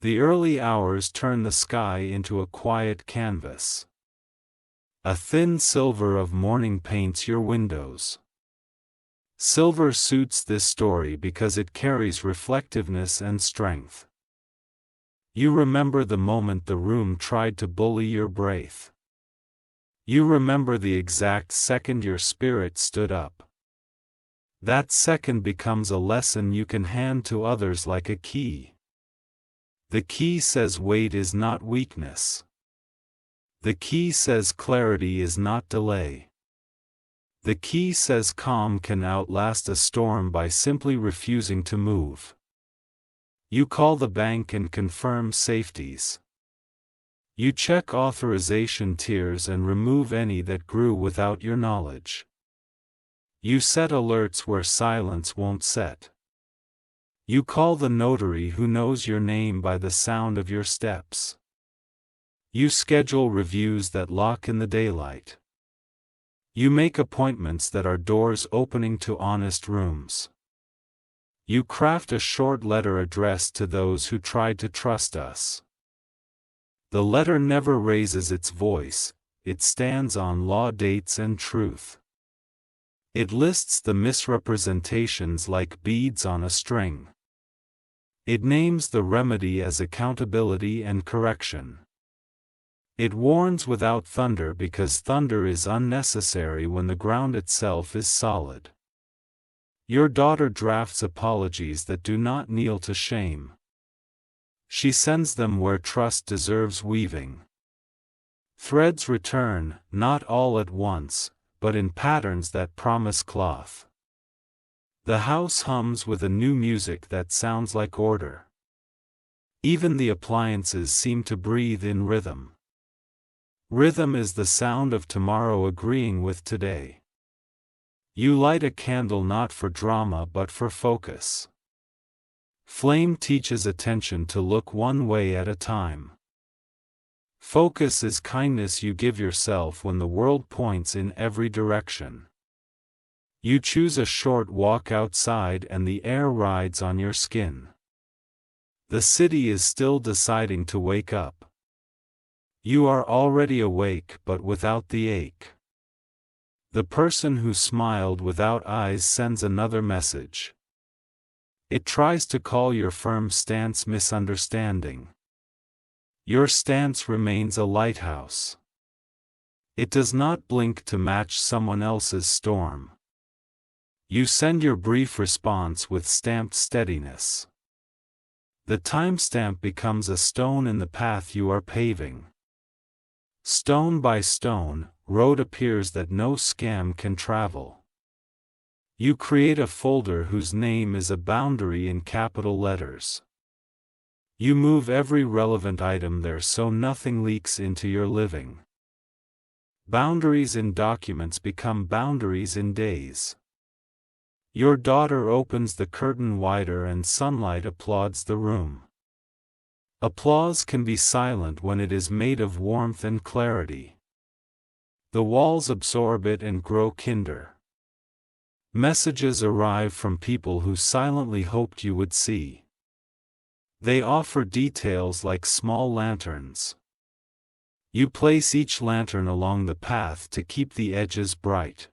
The early hours turn the sky into a quiet canvas. A thin silver of morning paints your windows. Silver suits this story because it carries reflectiveness and strength. You remember the moment the room tried to bully your breath. You remember the exact second your spirit stood up. That second becomes a lesson you can hand to others like a key. The key says wait is not weakness. The key says clarity is not delay. The key says calm can outlast a storm by simply refusing to move. You call the bank and confirm safeties. You check authorization tiers and remove any that grew without your knowledge. You set alerts where silence won't set. You call the notary who knows your name by the sound of your steps. You schedule reviews that lock in the daylight. You make appointments that are doors opening to honest rooms. You craft a short letter addressed to those who tried to trust us. The letter never raises its voice, it stands on law, dates, and truth. It lists the misrepresentations like beads on a string. It names the remedy as accountability and correction. It warns without thunder because thunder is unnecessary when the ground itself is solid. Your daughter drafts apologies that do not kneel to shame. She sends them where trust deserves weaving. Threads return, not all at once, but in patterns that promise cloth. The house hums with a new music that sounds like order. Even the appliances seem to breathe in rhythm. Rhythm is the sound of tomorrow agreeing with today. You light a candle not for drama but for focus. Flame teaches attention to look one way at a time. Focus is kindness you give yourself when the world points in every direction. You choose a short walk outside and the air rides on your skin. The city is still deciding to wake up. You are already awake but without the ache. The person who smiled without eyes sends another message. It tries to call your firm stance misunderstanding. Your stance remains a lighthouse. It does not blink to match someone else's storm. You send your brief response with stamped steadiness. The timestamp becomes a stone in the path you are paving. Stone by stone, road appears that no scam can travel. You create a folder whose name is a boundary in capital letters. You move every relevant item there so nothing leaks into your living. Boundaries in documents become boundaries in days. Your daughter opens the curtain wider and sunlight applauds the room. Applause can be silent when it is made of warmth and clarity. The walls absorb it and grow kinder. Messages arrive from people who silently hoped you would see. They offer details like small lanterns. You place each lantern along the path to keep the edges bright.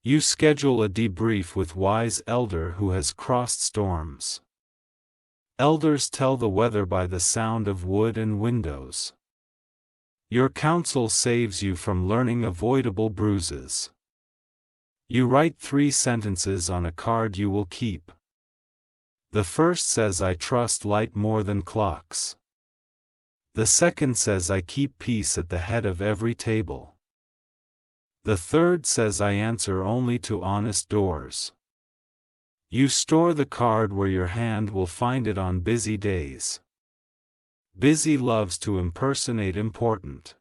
You schedule a debrief with wise elder who has crossed storms. Elders tell the weather by the sound of wood and windows. Your counsel saves you from learning avoidable bruises. You write 3 sentences on a card you will keep. The first says, "I trust light more than clocks." The second says, "I keep peace at the head of every table." The third says, "I answer only to honest doors." You store the card where your hand will find it on busy days. Busy loves to impersonate important.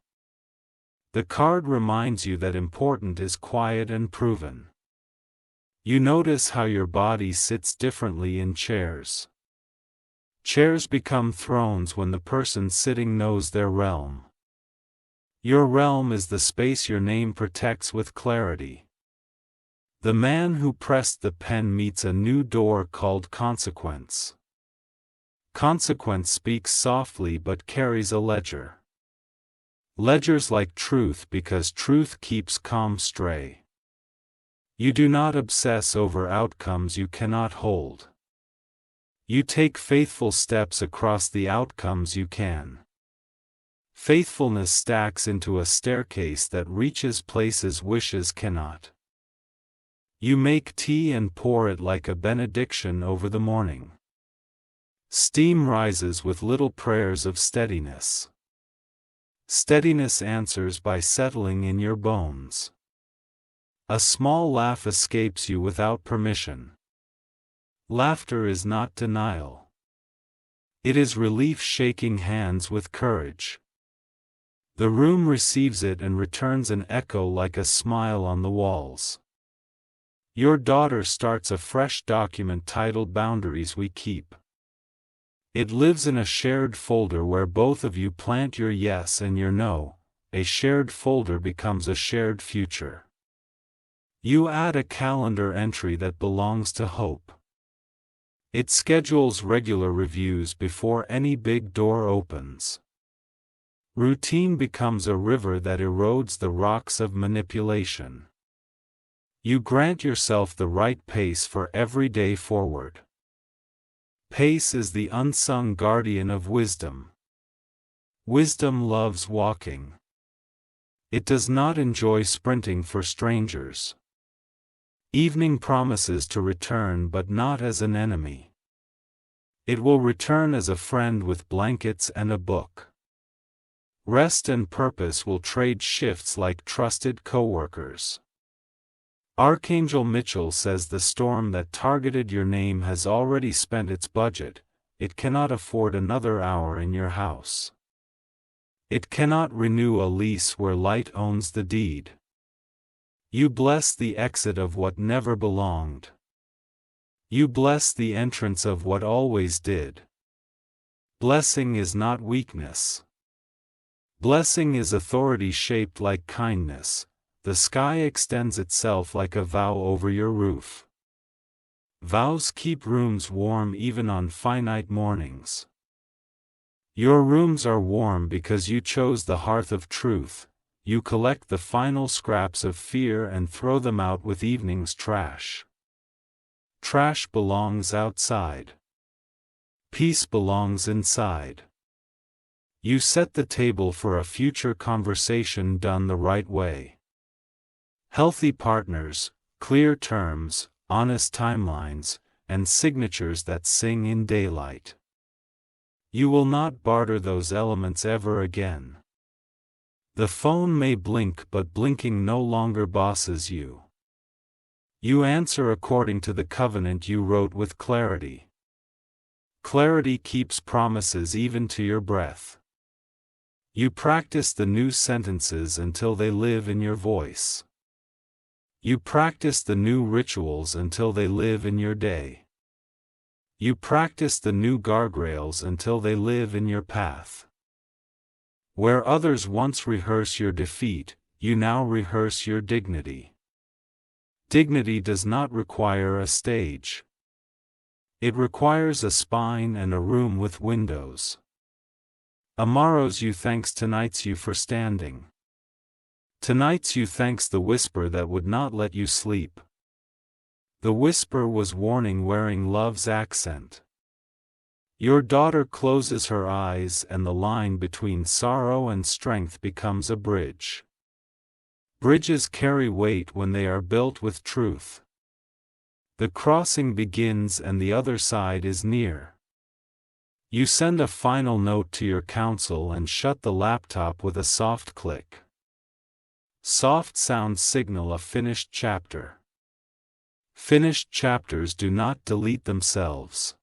The card reminds you that important is quiet and proven. You notice how your body sits differently in chairs. Chairs become thrones when the person sitting knows their realm. Your realm is the space your name protects with clarity. The man who pressed the pen meets a new door called consequence. Consequence speaks softly but carries a ledger. Ledgers like truth because truth keeps calm stray. You do not obsess over outcomes you cannot hold. You take faithful steps across the outcomes you can. Faithfulness stacks into a staircase that reaches places wishes cannot. You make tea and pour it like a benediction over the morning. Steam rises with little prayers of steadiness. Steadiness answers by settling in your bones. A small laugh escapes you without permission. Laughter is not denial. It is relief shaking hands with courage. The room receives it and returns an echo like a smile on the walls. Your daughter starts a fresh document titled "Boundaries We Keep." It lives in a shared folder where both of you plant your yes and your no. A shared folder becomes a shared future. You add a calendar entry that belongs to hope. It schedules regular reviews before any big door opens. Routine becomes a river that erodes the rocks of manipulation. You grant yourself the right pace for every day forward. Pace is the unsung guardian of wisdom. Wisdom loves walking. It does not enjoy sprinting for strangers. Evening promises to return but not as an enemy. It will return as a friend with blankets and a book. Rest and purpose will trade shifts like trusted coworkers. Archangel Mitchell says the storm that targeted your name has already spent its budget. It cannot afford another hour in your house. It cannot renew a lease where light owns the deed. You bless the exit of what never belonged. You bless the entrance of what always did. Blessing is not weakness. Blessing is authority shaped like kindness. The sky extends itself like a vow over your roof. Vows keep rooms warm even on finite mornings. Your rooms are warm because you chose the hearth of truth. You collect the final scraps of fear and throw them out with evening's trash. Trash belongs outside. Peace belongs inside. You set the table for a future conversation done the right way. Healthy partners, clear terms, honest timelines, and signatures that sing in daylight. You will not barter those elements ever again. The phone may blink, but blinking no longer bosses you. You answer according to the covenant you wrote with clarity. Clarity keeps promises even to your breath. You practice the new sentences until they live in your voice. You practice the new rituals until they live in your day. You practice the new guardrails until they live in your path. Where others once rehearse your defeat, you now rehearse your dignity. Dignity does not require a stage. It requires a spine and a room with windows. Tomorrow's you thanks tonight's you for standing. Tonight's you thanks the whisper that would not let you sleep. The whisper was warning wearing love's accent. Your daughter closes her eyes and the line between sorrow and strength becomes a bridge. Bridges carry weight when they are built with truth. The crossing begins and the other side is near. You send a final note to your counsel and shut the laptop with a soft click. Soft sounds signal a finished chapter. Finished chapters do not delete themselves.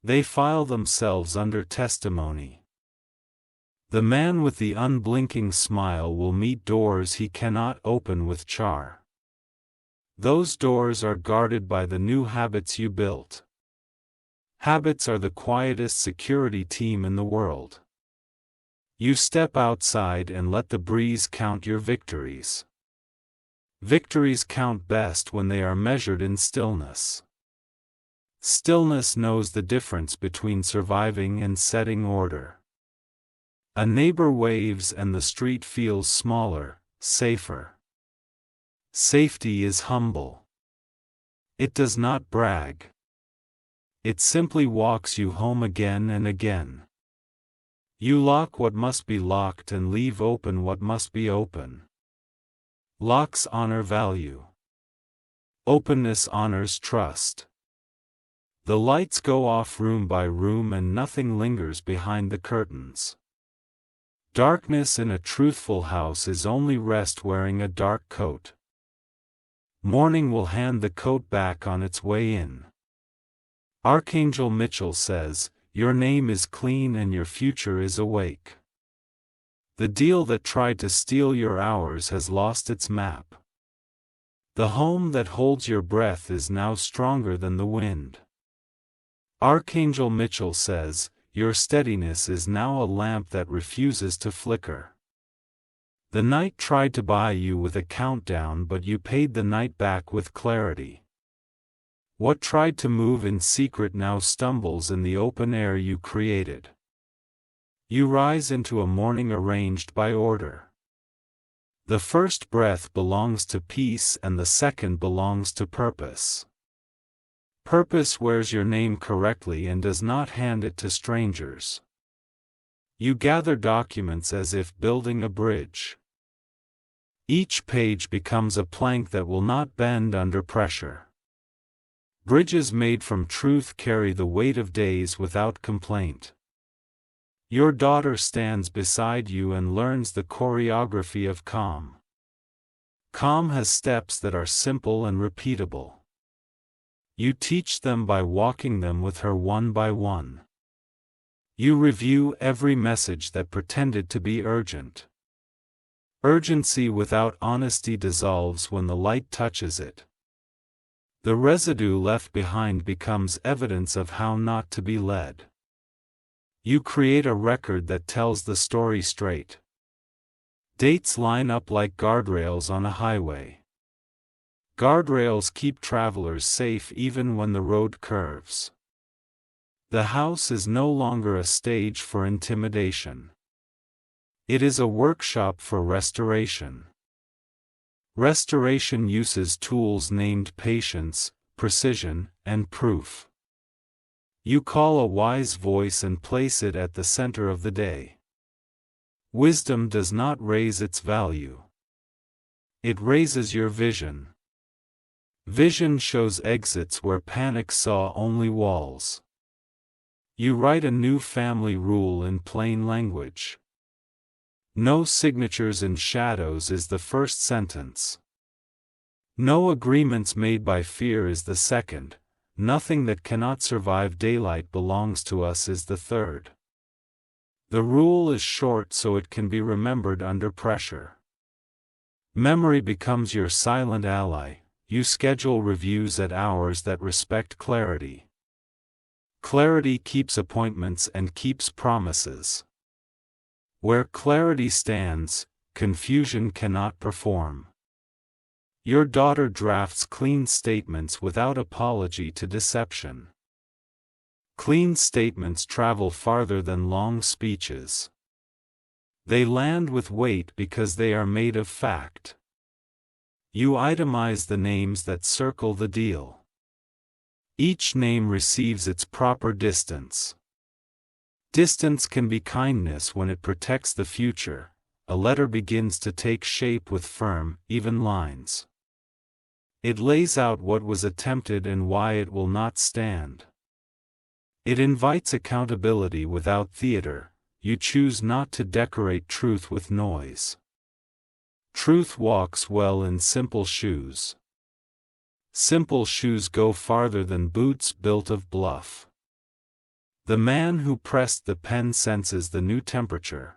They file themselves under testimony. The man with the unblinking smile will meet doors he cannot open with char. Those doors are guarded by the new habits you built. Habits are the quietest security team in the world. You step outside and let the breeze count your victories. Victories count best when they are measured in stillness. Stillness knows the difference between surviving and setting order. A neighbor waves and the street feels smaller, safer. Safety is humble. It does not brag. It simply walks you home again and again. You lock what must be locked and leave open what must be open. Locks honor value. Openness honors trust. The lights go off room by room and nothing lingers behind the curtains. Darkness in a truthful house is only rest wearing a dark coat. Morning will hand the coat back on its way in. Archangel Mitchell says, "Your name is clean and your future is awake." The deal that tried to steal your hours has lost its map. The home that holds your breath is now stronger than the wind. Archangel Mitchell says, "Your steadiness is now a lamp that refuses to flicker." The night tried to buy you with a countdown, but you paid the night back with clarity. What tried to move in secret now stumbles in the open air you created. You rise into a morning arranged by order. The first breath belongs to peace and the second belongs to purpose. Purpose wears your name correctly and does not hand it to strangers. You gather documents as if building a bridge. Each page becomes a plank that will not bend under pressure. Bridges made from truth carry the weight of days without complaint. Your daughter stands beside you and learns the choreography of calm. Calm has steps that are simple and repeatable. You teach them by walking them with her one by one. You review every message that pretended to be urgent. Urgency without honesty dissolves when the light touches it. The residue left behind becomes evidence of how not to be led. You create a record that tells the story straight. Dates line up like guardrails on a highway. Guardrails keep travelers safe even when the road curves. The house is no longer a stage for intimidation. It is a workshop for restoration. Restoration uses tools named patience, precision, and proof. You call a wise voice and place it at the center of the day. Wisdom does not raise its value. It raises your vision. Vision shows exits where panic saw only walls. You write a new family rule in plain language. No signatures in shadows is the first sentence. No agreements made by fear is the second. Nothing that cannot survive daylight belongs to us is the third. The rule is short so it can be remembered under pressure. Memory becomes your silent ally. You schedule reviews at hours that respect clarity. Clarity keeps appointments and keeps promises. Where clarity stands, confusion cannot perform. Your daughter drafts clean statements without apology to deception. Clean statements travel farther than long speeches. They land with weight because they are made of fact. You itemize the names that circle the deal. Each name receives its proper distance. Distance can be kindness when it protects the future. A letter begins to take shape with firm, even lines. It lays out what was attempted and why it will not stand. It invites accountability without theater. You choose not to decorate truth with noise. Truth walks well in simple shoes. Simple shoes go farther than boots built of bluff. The man who pressed the pen senses the new temperature.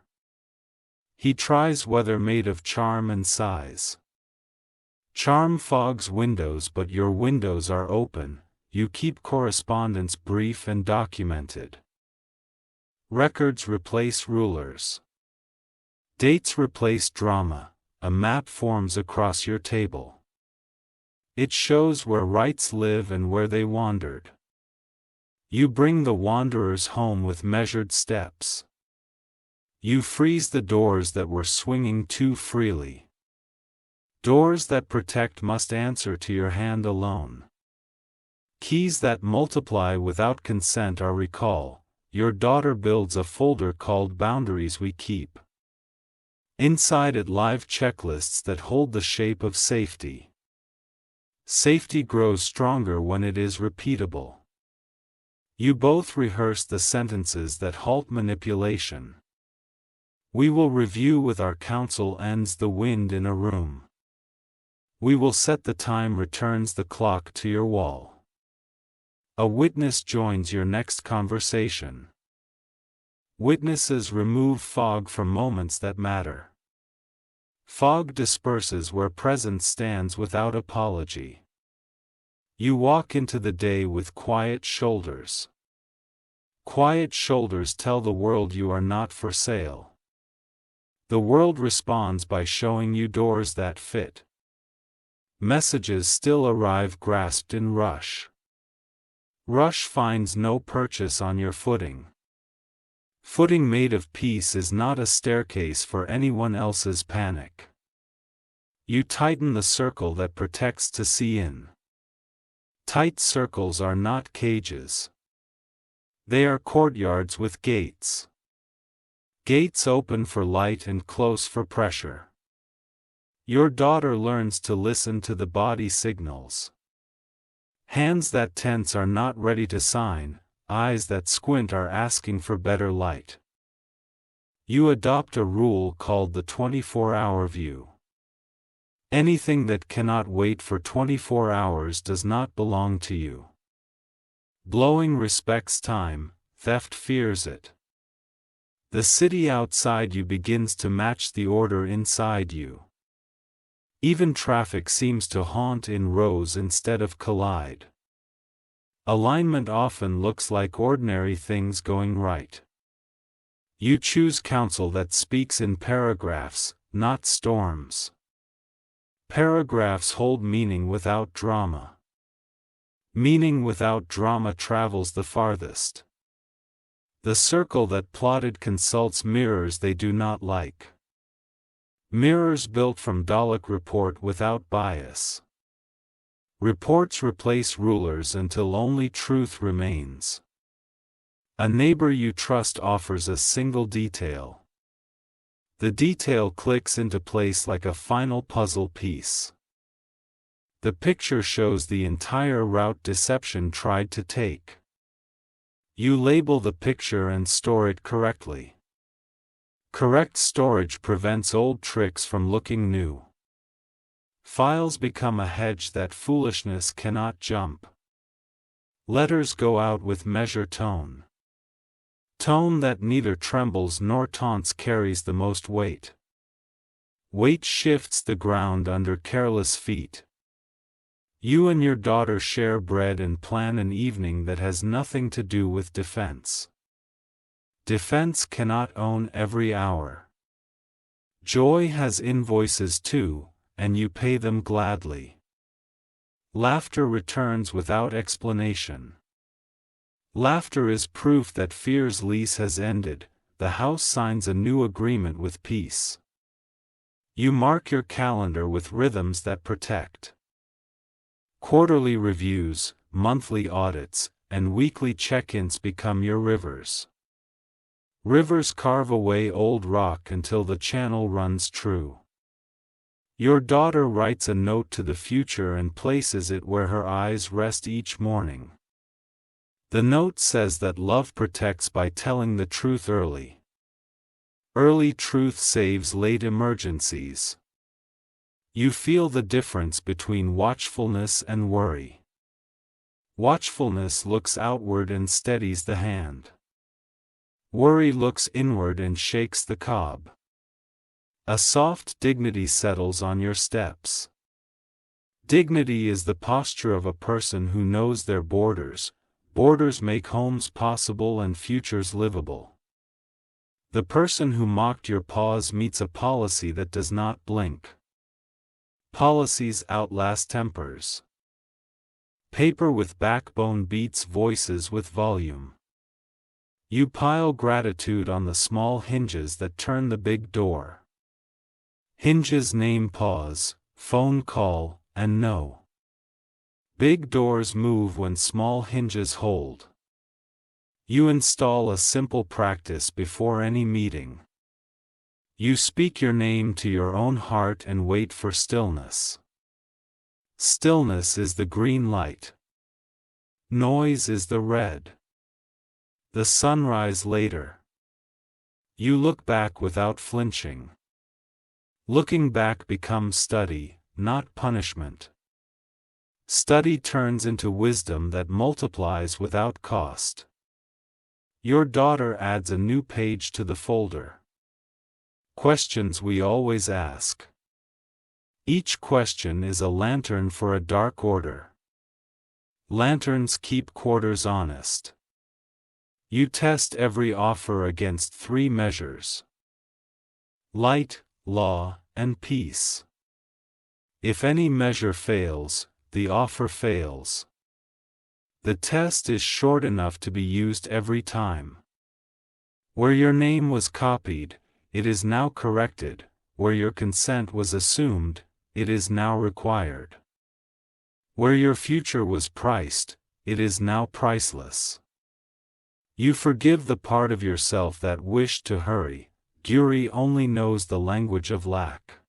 He tries weather made of charm and size. Charm fogs windows, but your windows are open. You keep correspondence brief and documented. Records replace rulers. Dates replace drama. A map forms across your table. It shows where rights live and where they wandered. You bring the wanderers home with measured steps. You freeze the doors that were swinging too freely. Doors that protect must answer to your hand alone. Keys that multiply without consent are recall. Your daughter builds a folder called Boundaries We Keep. Inside it live checklists that hold the shape of safety. Safety grows stronger when it is repeatable. You both rehearse the sentences that halt manipulation. We will review with our counsel ends the wind in a room. We will set the time returns the clock to your wall. A witness joins your next conversation. Witnesses remove fog from moments that matter. Fog disperses where presence stands without apology. You walk into the day with quiet shoulders. Quiet shoulders tell the world you are not for sale. The world responds by showing you doors that fit. Messages still arrive grasped in rush. Rush finds no purchase on your footing. Footing made of peace is not a staircase for anyone else's panic. You tighten the circle that protects to see in. Tight circles are not cages. They are courtyards with gates. Gates open for light and close for pressure. Your daughter learns to listen to the body signals. Hands that tense are not ready to sign, eyes that squint are asking for better light. You adopt a rule called the 24-hour view. Anything that cannot wait for 24 hours does not belong to you. Blowing respects time, theft fears it. The city outside you begins to match the order inside you. Even traffic seems to haunt in rows instead of collide. Alignment often looks like ordinary things going right. You choose counsel that speaks in paragraphs, not storms. Paragraphs hold meaning without drama. Meaning without drama travels the farthest. The circle that plotted consults mirrors they do not like. Mirrors built from Dalek report without bias. Reports replace rulers until only truth remains. A neighbor you trust offers a single detail. The detail clicks into place like a final puzzle piece. The picture shows the entire route deception tried to take. You label the picture and store it correctly. Correct storage prevents old tricks from looking new. Files become a hedge that foolishness cannot jump. Letters go out with measure tone. Tone that neither trembles nor taunts carries the most weight. Weight shifts the ground under careless feet. You and your daughter share bread and plan an evening that has nothing to do with defense. Defense cannot own every hour. Joy has invoices too, and you pay them gladly. Laughter returns without explanation. Laughter is proof that fear's lease has ended. The house signs a new agreement with peace. You mark your calendar with rhythms that protect. Quarterly reviews, monthly audits, and weekly check-ins become your rivers. Rivers carve away old rock until the channel runs true. Your daughter writes a note to the future and places it where her eyes rest each morning. The note says that love protects by telling the truth early. Early truth saves late emergencies. You feel the difference between watchfulness and worry. Watchfulness looks outward and steadies the hand. Worry looks inward and shakes the cob. A soft dignity settles on your steps. Dignity is the posture of a person who knows their borders. Borders make homes possible and futures livable. The person who mocked your pause meets a policy that does not blink. Policies outlast tempers. Paper with backbone beats voices with volume. You pile gratitude on the small hinges that turn the big door. Hinges name pause, phone call, and no. Big doors move when small hinges hold. You install a simple practice before any meeting. You speak your name to your own heart and wait for stillness. Stillness is the green light. Noise is the red. The sunrise later. You look back without flinching. Looking back becomes study, not punishment. Study turns into wisdom that multiplies without cost. Your daughter adds a new page to the folder. Questions we always ask. Each question is a lantern for a dark order. Lanterns keep quarters honest. You test every offer against 3 measures: light, law, and peace. If any measure fails, the offer fails. The test is short enough to be used every time. Where your name was copied, it is now corrected. Where your consent was assumed, it is now required. Where your future was priced, it is now priceless. You forgive the part of yourself that wished to hurry. Guri only knows the language of lack.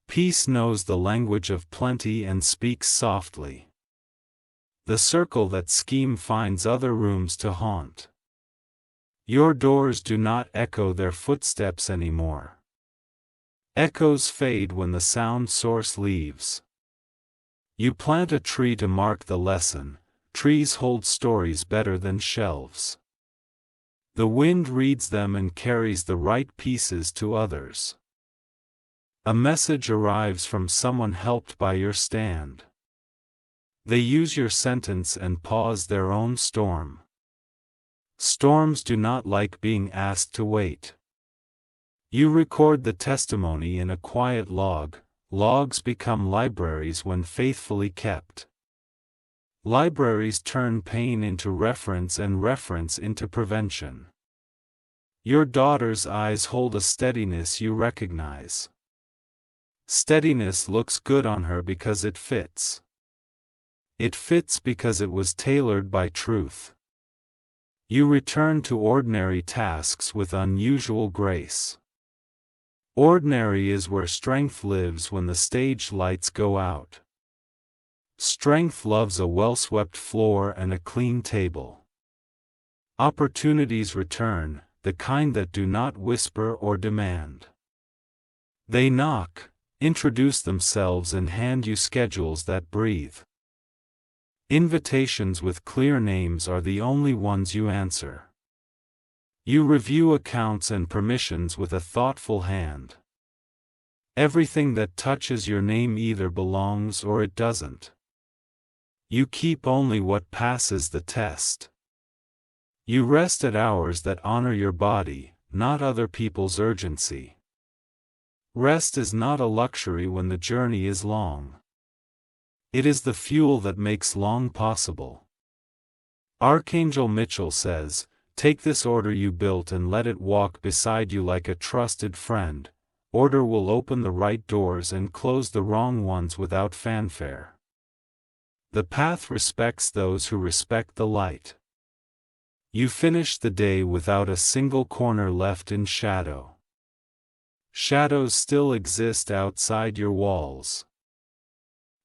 Peace knows the language of plenty and speaks softly. The circle that scheme finds other rooms to haunt. Your doors do not echo their footsteps anymore. Echoes fade when the sound source leaves. You plant a tree to mark the lesson. Trees hold stories better than shelves. The wind reads them and carries the right pieces to others. A message arrives from someone helped by your stand. They use your sentence and pause their own storm. Storms do not like being asked to wait. You record the testimony in a quiet log. Logs become libraries when faithfully kept. Libraries turn pain into reference and reference into prevention. Your daughter's eyes hold a steadiness you recognize. Steadiness looks good on her because it fits. It fits because it was tailored by truth. You return to ordinary tasks with unusual grace. Ordinary is where strength lives when the stage lights go out. Strength loves a well-swept floor and a clean table. Opportunities return, the kind that do not whisper or demand. They knock, introduce themselves and hand you schedules that breathe. Invitations with clear names are the only ones you answer. You review accounts and permissions with a thoughtful hand. Everything that touches your name either belongs or it doesn't. You keep only what passes the test. You rest at hours that honor your body, not other people's urgency. Rest is not a luxury when the journey is long. It is the fuel that makes long possible. Archangel Mitchell says, "Take this order you built and let it walk beside you like a trusted friend. Order will open the right doors and close the wrong ones without fanfare. The path respects those who respect the light." You finish the day without a single corner left in shadow. Shadows still exist outside your walls.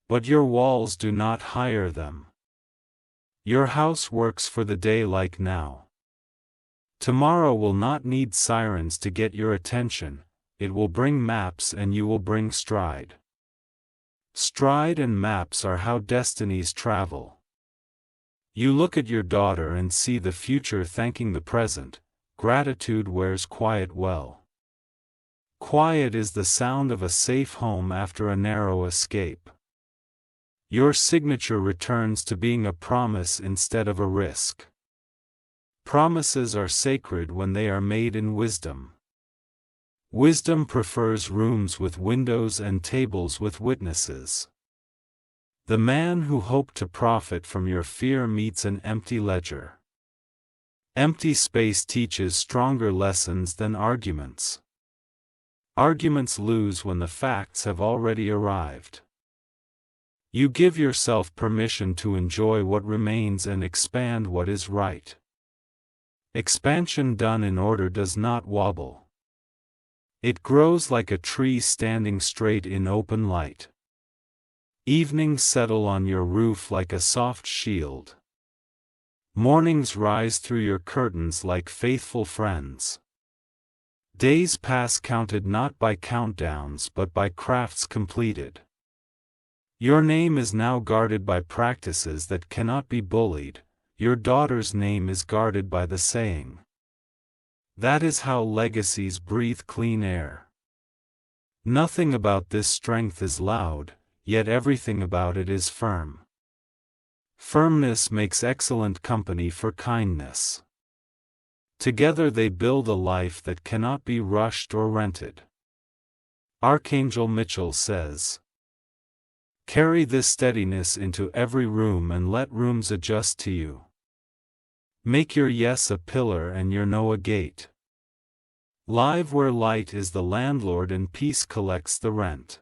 But your walls do not hire them. Your house works for the day like now. Tomorrow will not need sirens to get your attention, it will bring maps and you will bring stride. Stride and maps are how destinies travel. You look at your daughter and see the future thanking the present. Gratitude wears quiet well. Quiet is the sound of a safe home after a narrow escape. Your signature returns to being a promise instead of a risk. Promises are sacred when they are made in wisdom. Wisdom prefers rooms with windows and tables with witnesses. The man who hoped to profit from your fear meets an empty ledger. Empty space teaches stronger lessons than arguments. Arguments lose when the facts have already arrived. You give yourself permission to enjoy what remains and expand what is right. Expansion done in order does not wobble. It grows like a tree standing straight in open light. Evenings settle on your roof like a soft shield. Mornings rise through your curtains like faithful friends. Days pass counted not by countdowns but by crafts completed. Your name is now guarded by practices that cannot be bullied. Your daughter's name is guarded by the saying. That is how legacies breathe clean air. Nothing about this strength is loud, yet everything about it is firm. Firmness makes excellent company for kindness. Together they build a life that cannot be rushed or rented. Archangel Mitchell says, "Carry this steadiness into every room and let rooms adjust to you. Make your yes a pillar and your no a gate. Live where light is the landlord and peace collects the rent."